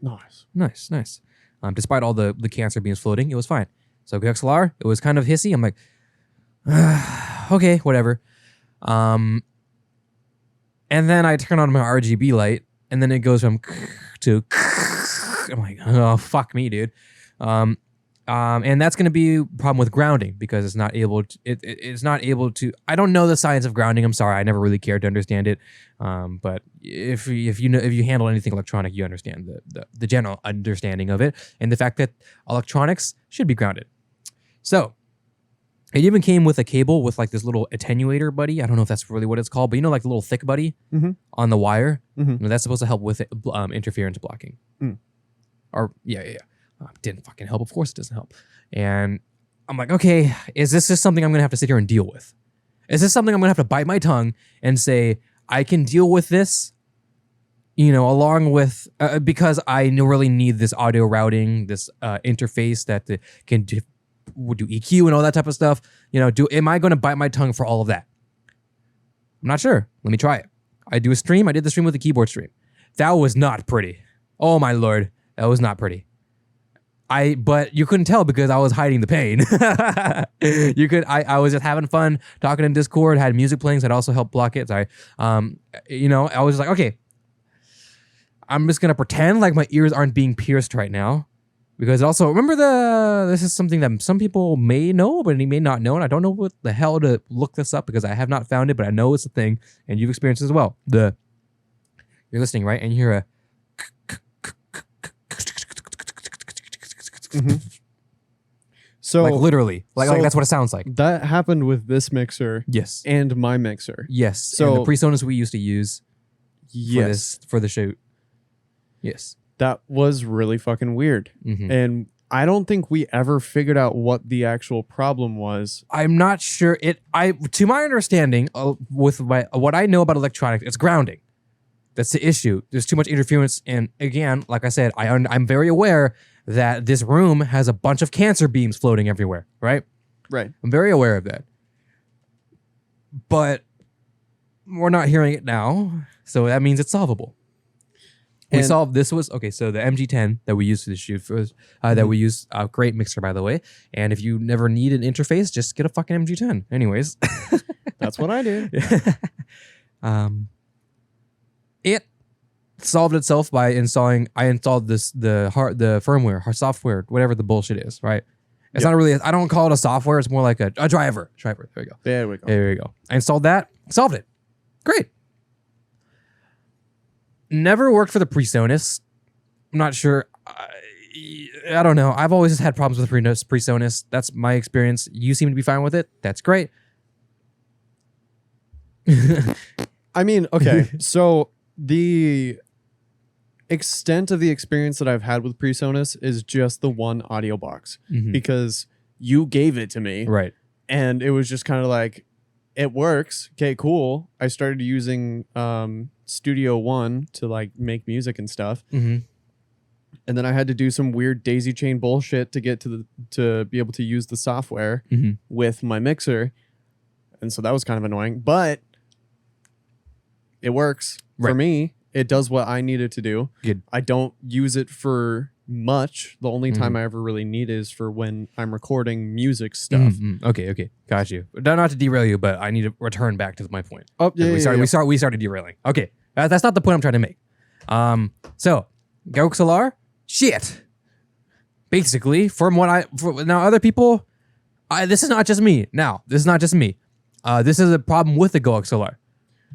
Nice. Despite all the cancer beams floating, it was fine. So XLR, it was kind of hissy. I'm like, okay, whatever. And then I turn on my RGB light, and then it goes from to. I'm like, oh fuck me, dude. And that's going to be a problem with grounding because it's not able to. It's not able to. I don't know the science of grounding. I'm sorry, I never really cared to understand it. But if you handle anything electronic, you understand the general understanding of it and the fact that electronics should be grounded. So it even came with a cable with like this little attenuator buddy. I don't know if that's really what it's called, but like the little thick buddy on the wire. That's supposed to help with interference blocking. Or yeah. Didn't fucking help. Of course it doesn't help. And I'm like, okay, is this just something I'm going to have to sit here and deal with? Is this something I'm going to have to bite my tongue and say, I can deal with this, along with, because I really need this audio routing, this interface that can do EQ and all that type of stuff. Am I going to bite my tongue for all of that? I'm not sure. Let me try it. I did the stream with the keyboard stream. That was not pretty. Oh my Lord. That was not pretty. But you couldn't tell because I was hiding the pain. I was just having fun talking in Discord, had music playing, so that also helped block it. So I was just like, okay, I'm just going to pretend like my ears aren't being pierced right now. Because also, remember this is something that some people may know, but they may not know. And I don't know what the hell to look this up because I have not found it, but I know it's a thing and you've experienced it as well. You're listening, right? And you hear a So like literally, like that's what it sounds like. That happened with this mixer, yes, and my mixer, yes. So and the PreSonus we used to use, yes, for the shoot, yes, that was really fucking weird, and I don't think we ever figured out what the actual problem was. I'm not sure. To my understanding, with what I know about electronics, it's grounding. That's the issue. There's too much interference, and again, like I said, I'm very aware that this room has a bunch of cancer beams floating everywhere, right? Right. I'm very aware of that. But we're not hearing it now, so that means it's solvable. We solved this so the MG10 that we used for the shoot that we use, a great mixer by the way. And if you never need an interface, just get a fucking MG10. Anyways. That's what I do. It solved itself by installing. I installed the firmware, software, whatever the bullshit is. Right? It's not really. I don't call it a software. It's more like a driver. There we go. There we go. I installed that. Solved it. Great. Never worked for the PreSonus. I'm not sure. I don't know. I've always just had problems with PreSonus. That's my experience. You seem to be fine with it. That's great. I mean, okay. So The extent of the experience that I've had with PreSonus is just the one audio box because you gave it to me. Right. And it was just kind of like, it works. Okay, cool. I started using Studio One to like make music and stuff. And then I had to do some weird daisy chain bullshit to get to be able to use the software with my mixer. And so that was kind of annoying, but it works for me. It does what I need it to do. Good. I don't use it for much. The only time I ever really need it is for when I'm recording music stuff. Okay. Got you. Not to derail you, but I need to return back to my point. Oh, yeah, we started derailing. Okay. That's not the point I'm trying to make. So GoXLR, shit. Basically, now other people, this is not just me. This is a problem with the GoXLR.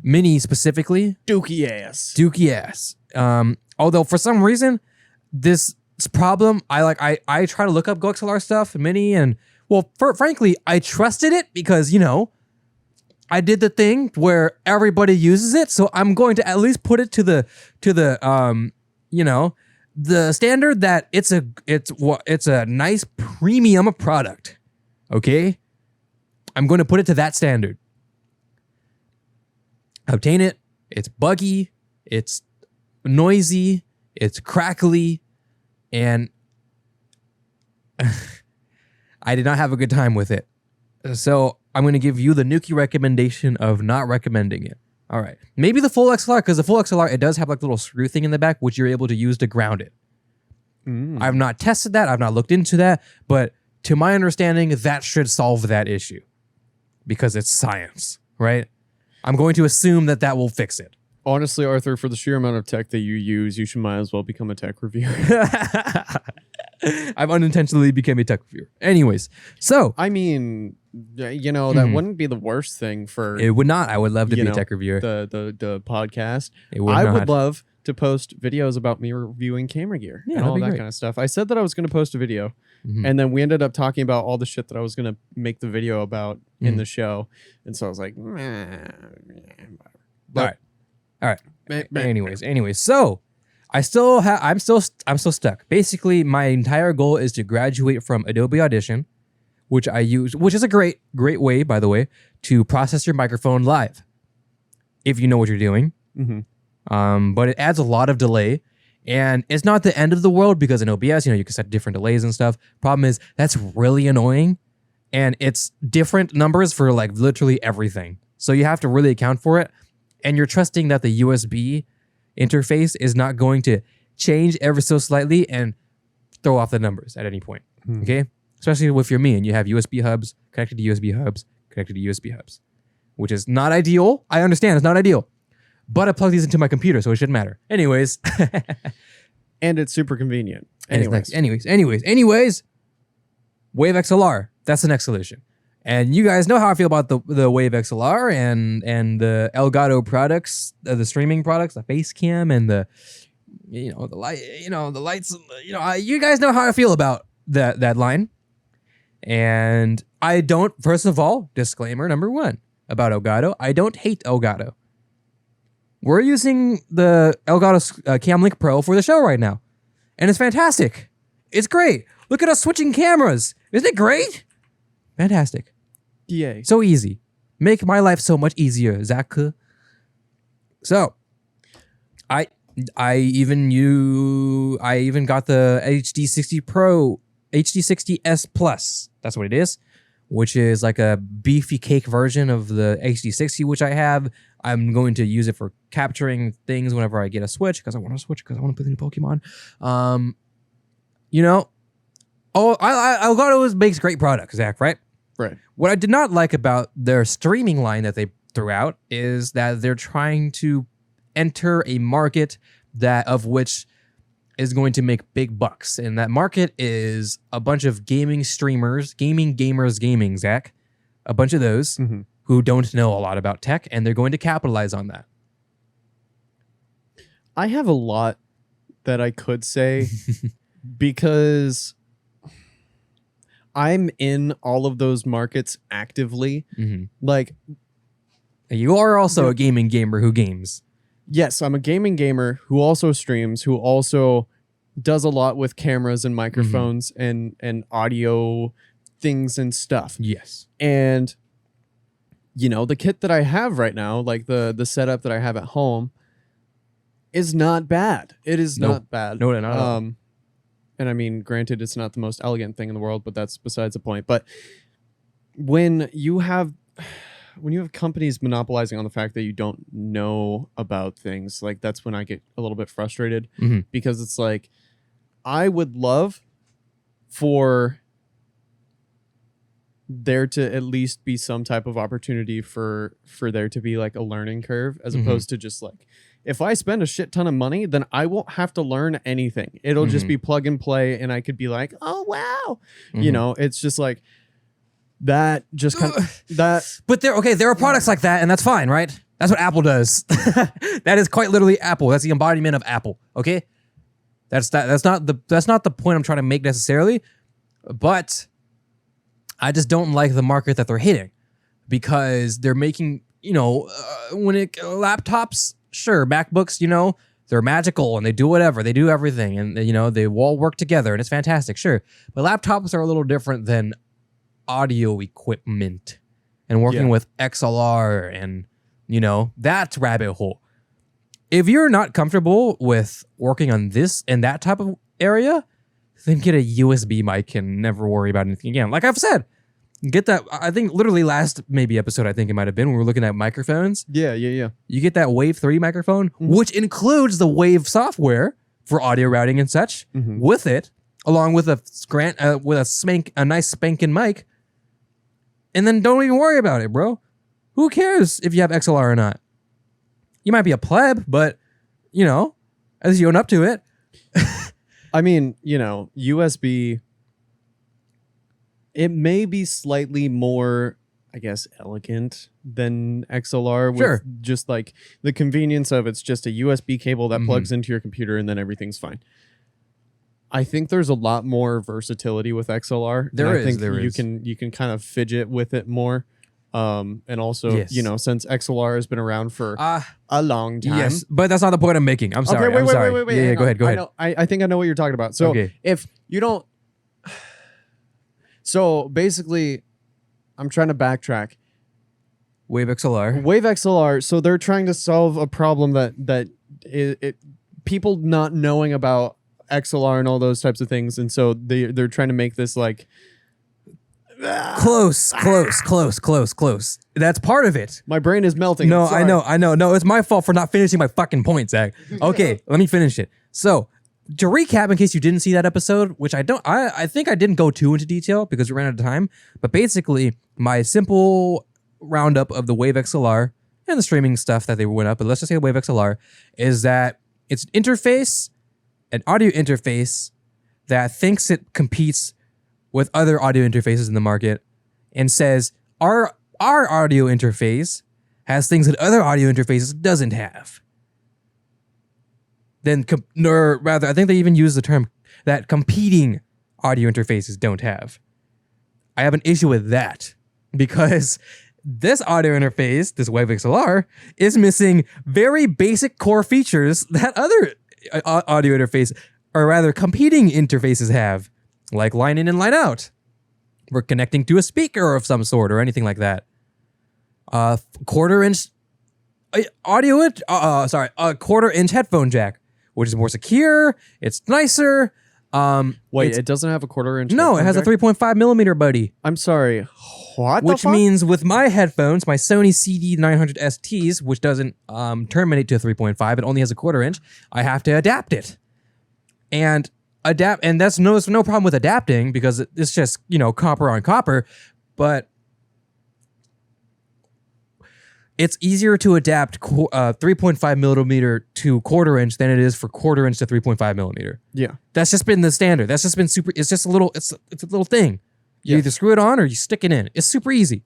Mini specifically. Dookie ass. Although for some reason, this problem, I try to look up GoXLR stuff, Mini, and frankly, I trusted it because, I did the thing where everybody uses it, so I'm going to at least put it to the the standard that it's a nice premium product. Okay? I'm going to put it to that standard. Obtain it. It's buggy. It's noisy. It's crackly. And I did not have a good time with it. So I'm going to give you the Anuki recommendation of not recommending it. All right. Maybe the full XLR, because the full XLR, it does have like a little screw thing in the back, which you're able to use to ground it. I've not tested that. I've not looked into that. But to my understanding, that should solve that issue because it's science, right? I'm going to assume that will fix it. Honestly, Arthur, for the sheer amount of tech that you use, you might as well become a tech reviewer. I've unintentionally become a tech reviewer. Anyways, so I mean, that wouldn't be the worst thing for it would not. I would love to be a tech reviewer. The podcast. I would love to post videos about me reviewing camera gear and all that kind of stuff. I said that I was going to post a video, and then we ended up talking about all the shit that I was going to make the video about in the show, and so I was like, all right. Anyways, so I'm still stuck. Basically, my entire goal is to graduate from Adobe Audition, which I use, which is a great way, by the way, to process your microphone live, if you know what you're doing. But it adds a lot of delay, and it's not the end of the world because in OBS, you can set different delays and stuff. Problem is that's really annoying, and it's different numbers for like literally everything. So you have to really account for it, and you're trusting that the USB interface is not going to change ever so slightly and throw off the numbers at any point. Okay, especially if you're me and you have USB hubs connected to USB hubs connected to USB hubs, which is not ideal. I understand it's not ideal. But I plug these into my computer, so it shouldn't matter. Anyways. And it's super convenient. Anyways, Wave XLR. That's the next solution. And you guys know how I feel about the Wave XLR and the Elgato products, the streaming products, the Facecam and the light, the lights. You guys know how I feel about that line. And I don't. First of all, disclaimer number one about Elgato: I don't hate Elgato. We're using the Elgato Cam Link Pro for the show right now. And it's fantastic. It's great. Look at us switching cameras. Isn't it great? Fantastic. Yay. So easy. Make my life so much easier, Zach. So, I even got the HD60S Plus. That's what it is. Which is like a beefy cake version of the HD60, which I have. I'm going to use it for capturing things whenever I get a Switch, because I want to switch, because I want to play the new Pokemon. Elgato makes great products, Zach, right? Right. What I did not like about their streaming line that they threw out is that they're trying to enter a market of which is going to make big bucks. And that market is a bunch of gaming streamers, gaming, Zach. A bunch of those who don't know a lot about tech, and they're going to capitalize on that. I have a lot that I could say because I'm in all of those markets actively. Like, you are also a gaming gamer who games. yes, I'm a gaming gamer who also streams, who also does a lot with cameras and microphones and audio things and stuff. Yes. And you know, the kit that I have right now, like the setup that I have at home, is not bad. It is not bad. No, not at all. And I mean, granted, it's not the most elegant thing in the world, but that's besides the point. But when you have companies monopolizing on the fact that you don't know about things, like that's when I get a little bit frustrated because it's like, I would love for there to at least be some type of opportunity for there to be like a learning curve, as opposed to just like, if I spend a shit ton of money, then I won't have to learn anything. It'll just be plug and play, and I could be like, oh wow, you know, it's just like that. Just kind of that. But there are products like that, and that's fine, right? That's what Apple does. That is quite literally Apple. That's the embodiment of Apple. Okay, that's not the point I'm trying to make necessarily, but I just don't like the market that they're hitting, because they're making, you know, laptops. Sure, MacBooks, you know, they're magical and they do whatever. They do everything, and, you know, they all work together and it's fantastic. Sure. But laptops are a little different than audio equipment and working with XLR and, you know, that rabbit hole. If you're not comfortable with working on this and that type of area, then get a USB mic and never worry about anything again. Like I've said, get that. I think literally last maybe episode, I think it might have been, when we were looking at microphones. Yeah. You get that Wave 3 microphone, which includes the Wave software for audio routing and such with it, along with a nice spanking mic. And then don't even worry about it, bro. Who cares if you have XLR or not? You might be a pleb, but, you know, as you own up to it. I mean, you know, USB, it may be slightly more, I guess, elegant than XLR with just like the convenience of it's just a USB cable that plugs into your computer and then everything's fine. I think there's a lot more versatility with XLR. There is. You can kind of fidget with it more. And also, you know, since XLR has been around for a long time. Yes, but that's not the point I'm making. I'm sorry. Wait. Yeah, go ahead. I think I know what you're talking about. So if you don't... So basically, I'm trying to backtrack. Wave XLR. So they're trying to solve a problem that people not knowing about XLR and all those types of things, and so they're trying to make this like close. That's part of it. My brain is melting. No, I know. No, it's my fault for not finishing my fucking point, Zach. Okay, let me finish it. So, to recap, in case you didn't see that episode, which I think I didn't go too into detail because we ran out of time, but basically, my simple roundup of the Wave XLR and the streaming stuff that they went up, but let's just say the Wave XLR, is that it's an audio interface that thinks it competes with other audio interfaces in the market and says, our audio interface has things that other audio interfaces doesn't have. Or rather, I think they even use the term that competing audio interfaces don't have. I have an issue with that because this audio interface, this Wave XLR, is missing very basic core features that other audio interface, or rather competing interfaces have, like line in and line out. We're connecting to a speaker of some sort or anything like that. A quarter-inch headphone jack, which is more secure. It's nicer. Wait, it doesn't have a quarter-inch? No, it has jack? a 3.5 millimeter, buddy. I'm sorry. What? Which means with my headphones, my Sony CD900 STs, which doesn't terminate to a 3.5, it only has a quarter-inch. I have to adapt it, and that's no problem with adapting because it's just, you know, copper on copper, but it's easier to adapt 3.5 millimeter to quarter-inch than it is for quarter-inch to 3.5 millimeter. Yeah, that's just been the standard. That's just been super. It's just a little. It's a little thing. You either screw it on or you stick it in. It's super easy.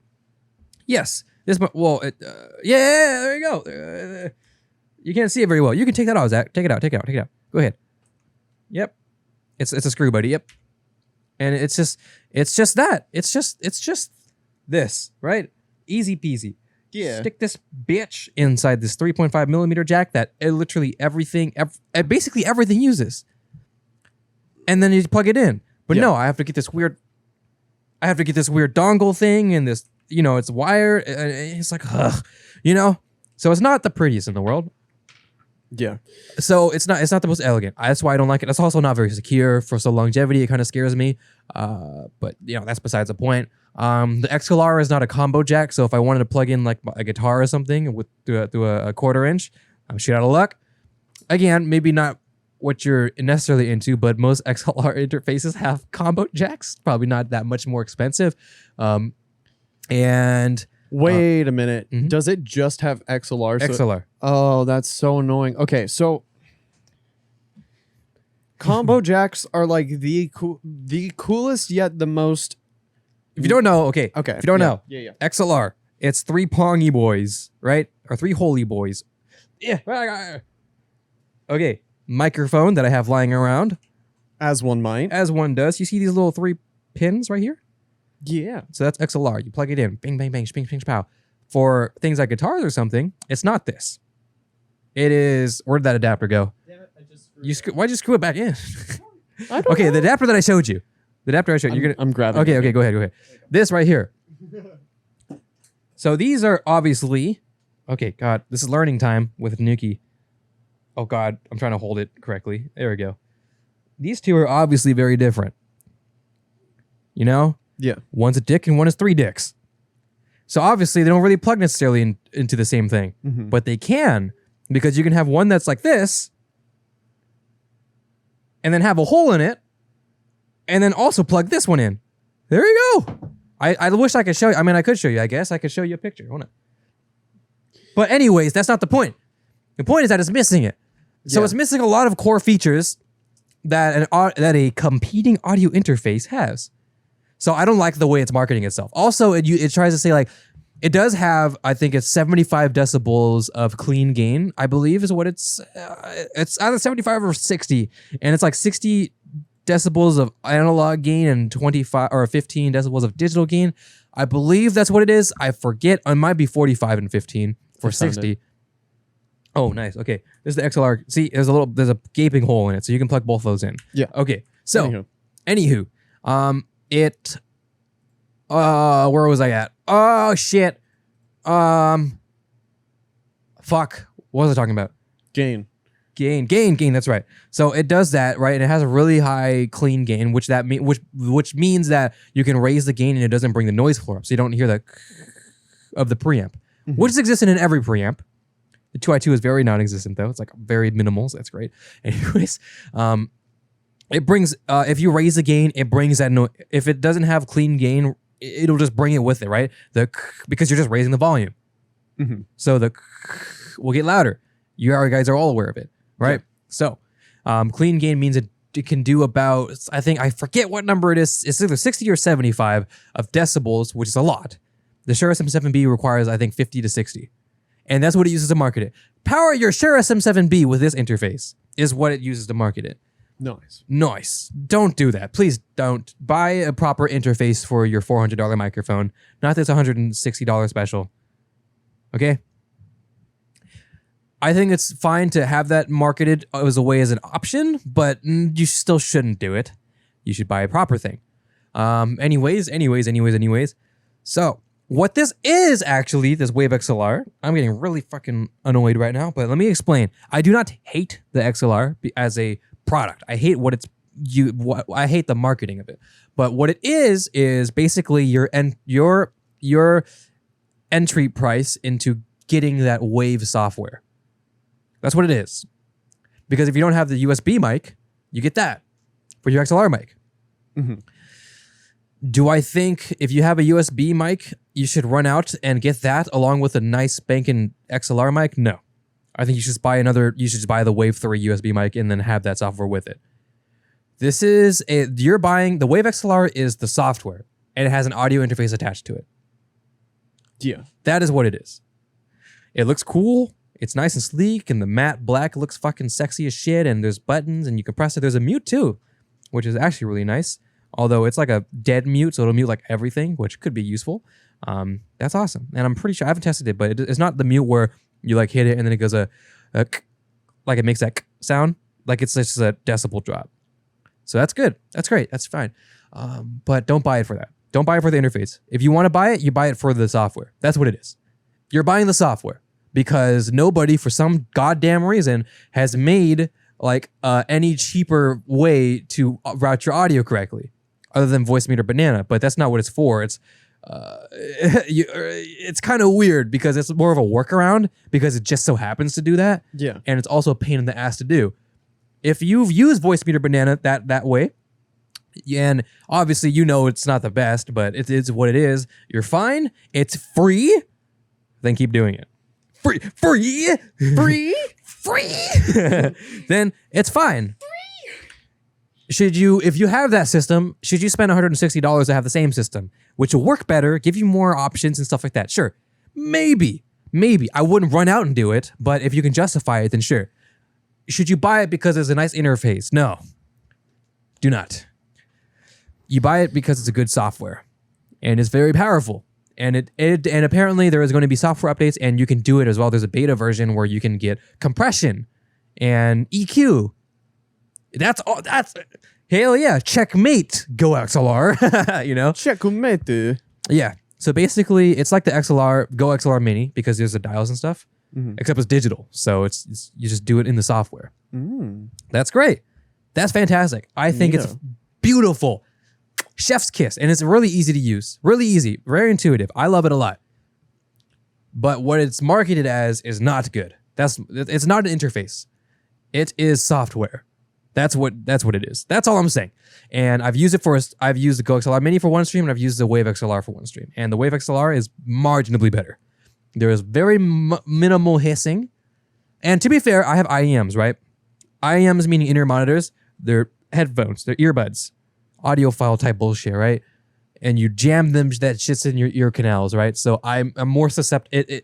Yes. There you go. You can't see it very well. You can take that off, Zach. Take it out. Go ahead. Yep. It's a screw, buddy. Yep. And it's just that. It's just this, right? Easy peasy. Yeah. Stick this bitch inside this 3.5 millimeter jack that literally basically everything uses. And then you plug it in. But no, I have to get this weird dongle thing and this, it's wired. It's like, ugh, So it's not the prettiest in the world. Yeah. So it's not the most elegant. That's why I don't like it. It's also not very secure for some longevity. It kind of scares me. But that's besides the point. The XLR is not a combo jack, so if I wanted to plug in like a guitar or something through a quarter inch, I'm shit out of luck. Again, maybe not what you're necessarily into, but most XLR interfaces have combo jacks. Probably not that much more expensive. And wait a minute. Mm-hmm. Does it just have XLR? XLR. Oh, that's so annoying. Okay, so combo jacks are like the coolest yet the most. If you don't know, okay. Okay. If you don't know, Yeah. XLR. It's 3 pongy boys, right? Or 3 holy boys. Yeah. Okay. Microphone that I have lying around. As one might. As one does. You see these little 3 pins right here? Yeah. So that's XLR. You plug it in. Bing, bang, bang, sping, sping, pow. For things like guitars or something, it's not this. It is. Where'd that adapter go? Damn it, why'd you screw it back in? I don't know. The adapter that I showed you. The adapter I showed you. I'm grabbing. Okay, go ahead. This right here. So these are obviously. Okay, God, this is learning time with Anuki. Oh God, I'm trying to hold it correctly. There we go. These two are obviously very different. Yeah. One's a dick and one is 3 dicks. So obviously they don't really plug necessarily into the same thing, but they can, because you can have one that's like this, and then have a hole in it, and then also plug this one in. There you go. I wish I could show you. I mean, I could show you. I guess I could show you a picture. Hold on. But anyways, that's not the point. The point is that it's missing it. So it's missing a lot of core features that a competing audio interface has. So I don't like the way it's marketing itself. Also, it tries to say like, it does have, I think it's 75 decibels of clean gain, I believe is what it's either 75 or 60. And it's like 60 decibels of analog gain and 25 or 15 decibels of digital gain. I believe that's what it is. I forget. It might be 45 and 15 for 60. Oh, nice. Okay. This is the XLR. See, there's a gaping hole in it, so you can plug both those in. Yeah. Okay. So, anywho, where was I at? Oh shit. Fuck. What was I talking about? Gain. That's right. So it does that, right? And it has a really high clean gain, which means that you can raise the gain and it doesn't bring the noise floor up, so you don't hear the of the preamp, which is existent in every preamp. The 2i2 is very non-existent though. It's like very minimal. So that's great. Anyways, it brings if you raise the gain, it brings that noise. If it doesn't have clean gain, it'll just bring it with it, right? Because you're just raising the volume. So will get louder. You guys are all aware of it, right? Yeah. So clean gain means it can do about, I forget what number it is. It's either 60 or 75 of decibels, which is a lot. The Shure SM7B requires, I think, 50 to 60. And that's what it uses to market it. Power your Shure SM7B with this interface is what it uses to market it. Nice. Don't do that. Please don't. Buy a proper interface for your $400 microphone, not this $160 special. Okay? I think it's fine to have that marketed as an option, but you still shouldn't do it. You should buy a proper thing. Anyways. So, what this is actually, this Wave XLR, I'm getting really fucking annoyed right now, but let me explain. I do not hate the XLR as a product. I hate I hate the marketing of it. But what it is basically your entry price into getting that Wave software. That's what it is. Because if you don't have the USB mic, you get that for your XLR mic. Do I think if you have a USB mic, you should run out and get that along with a nice spanking XLR mic? No. I think you should buy the Wave 3 USB mic and then have that software with it. You're buying, the Wave XLR is the software and it has an audio interface attached to it. Yeah. That is what it is. It looks cool. It's nice and sleek and the matte black looks fucking sexy as shit and there's buttons and you can press it. There's a mute too, which is actually really nice. Although it's like a dead mute, so it'll mute like everything, which could be useful. That's awesome. And I'm pretty sure I haven't tested it, but it's not the mute where you like hit it and then it goes like it makes that sound. Like it's just a decibel drop. So that's good. That's great. That's fine. But don't buy it for that. Don't buy it for the interface. If you want to buy it, you buy it for the software. That's what it is. You're buying the software because nobody, for some goddamn reason, has made like any cheaper way to route your audio correctly, other than Voicemeeter Banana. But that's not what it's for. It's it's kind of weird because it's more of a workaround because it just so happens to do that. Yeah. And it's also a pain in the ass to do. If you've used Voicemeeter Banana that way, and obviously you know it's not the best, but it is what it is. You're fine. It's free. Then keep doing it. Free. Then it's fine. If you have that system, should you spend $160 to have the same system, which will work better, give you more options and stuff like that? Sure. Maybe. I wouldn't run out and do it, but if you can justify it, then sure. Should you buy it because it's a nice interface? No. Do not. You buy it because it's a good software and it's very powerful. And and apparently there is going to be software updates and you can do it as well. There's a beta version where you can get compression and EQ. That's all. That's hell yeah. Checkmate. Go XLR. You know? Checkmate. Yeah. So basically it's like the XLR, Go XLR Mini because there's the dials and stuff, except it's digital. So it's you just do it in the software. That's great. That's fantastic. I think it's beautiful. Chef's kiss. And it's really easy to use. Really easy. Very intuitive. I love it a lot. But what it's marketed as is not good. It's not an interface. It is software. That's what it is. That's all I'm saying. And I've used the Go XLR Mini for one stream and I've used the Wave XLR for one stream. And the Wave XLR is marginally better. There is very minimal hissing. And to be fair, I have IEMs, right? IEMs meaning in-ear monitors. They're headphones. They're earbuds. Audiophile type bullshit, right? And you jam them, that shit's in your ear canals, right? So I'm more susceptible.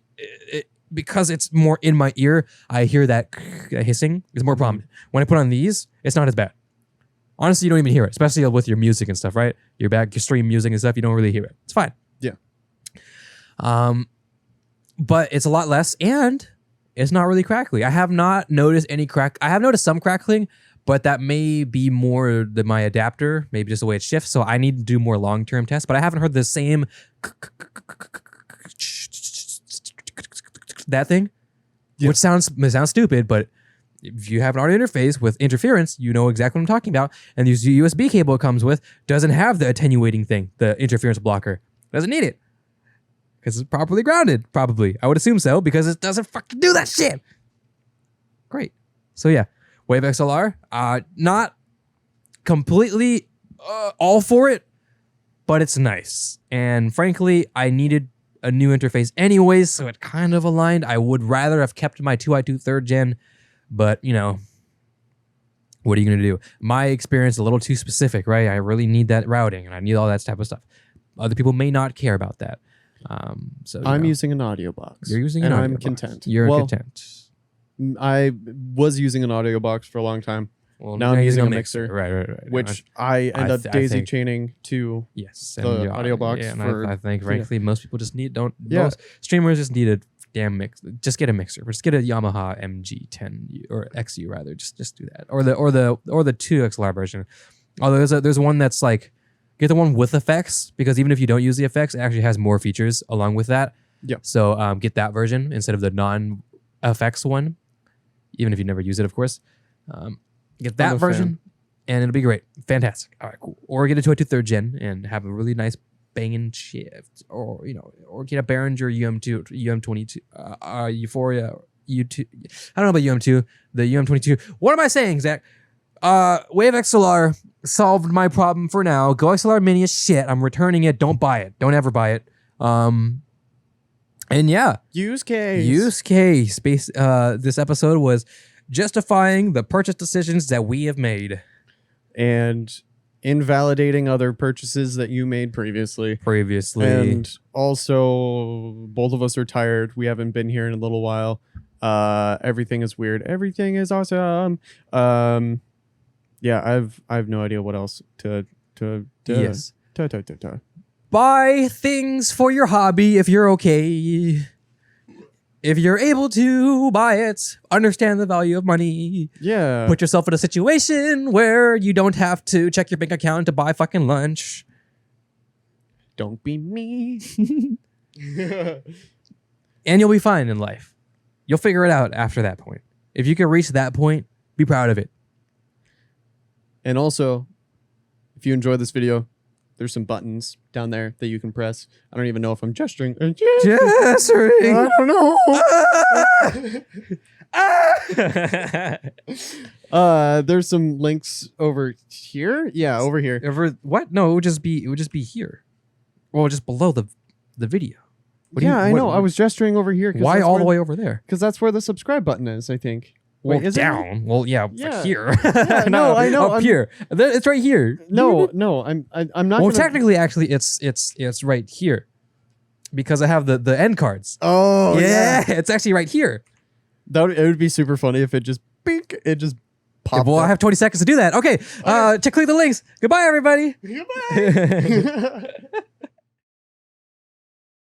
Because it's more in my ear, I hear that hissing is more prominent. When I put on these, it's not as bad. Honestly, you don't even hear it, especially with your music and stuff, right? Your stream music and stuff, you don't really hear it. It's fine. Yeah. But it's a lot less, and it's not really crackly. I have not noticed any crack. I have noticed some crackling, but that may be more than my adapter, maybe just the way it shifts. So I need to do more long-term tests, but I haven't heard the same that thing, which sounds stupid, but if you have an audio interface with interference, you know exactly what I'm talking about. And the USB cable it comes with doesn't have the attenuating thing, the interference blocker. Doesn't need it because it's properly grounded, probably. I would assume so because it doesn't fucking do that shit. Great. So yeah. Wave XLR, not completely all for it, but it's nice. And frankly, I needed a new interface anyways, so it kind of aligned. I would rather have kept my 2i2 3rd gen, but you know, what are you going to do? My experience is a little too specific, right? I really need that routing and I need all that type of stuff. Other people may not care about that. So I'm using an audio box. You're using an audio box. I'm content. You're content. I was using an audio box for a long time. Well, now I'm using a mixer. Right. Which I end up daisy chaining to the audio box. Yeah, and I think, frankly, most people just most streamers just need a damn mix. Just get a mixer. Just get a Yamaha MG10 or XU rather. Just do that. Or the 2 XLR version. Although there's one that's like, get the one with effects, because even if you don't use the effects, it actually has more features along with that. Yeah. So get that version instead of the non-effects one. Even if you never use it, of course. Get that version, and it'll be great. Fantastic. All right, cool. Or get a 2i2 3rd gen and have a really nice banging shift. Or, or get a Behringer UM22, Euphoria, U2. I don't know about UM2, the UM22. What am I saying, Zach? Wave XLR solved my problem for now. Go XLR Mini is shit. I'm returning it. Don't buy it. Don't ever buy it. And yeah. Use case. This episode was justifying the purchase decisions that we have made. And invalidating other purchases that you made previously. And also, both of us are tired. We haven't been here in a little while. Everything is weird. Everything is awesome. Yeah, I've no idea what else to yes. buy things for your hobby if you're okay. If you're able to buy it, understand the value of money. Yeah. Put yourself in a situation where you don't have to check your bank account to buy fucking lunch. Don't be me. And you'll be fine in life. You'll figure it out after that point. If you can reach that point, be proud of it. And also, if you enjoy this video, there's some buttons down there that you can press. I don't even know if I'm gesturing. Gesturing. I don't know. There's some links over here. Yeah, over here. What? No, it would just be here. Well, just below the video. I know. I was gesturing over here. Why all the way over there? Because that's where the subscribe button is, I think. Well, Wait, is down. It? Well, yeah, Yeah. here. Yeah, no, I know. Up here. It's right here. No, I'm not. Well, gonna... technically, actually, it's right here, because I have the end cards. Oh, yeah, it's actually right here. It would be super funny if it just popped. Well, I have 20 seconds to do that. Okay, to click the links. Goodbye, everybody. Goodbye.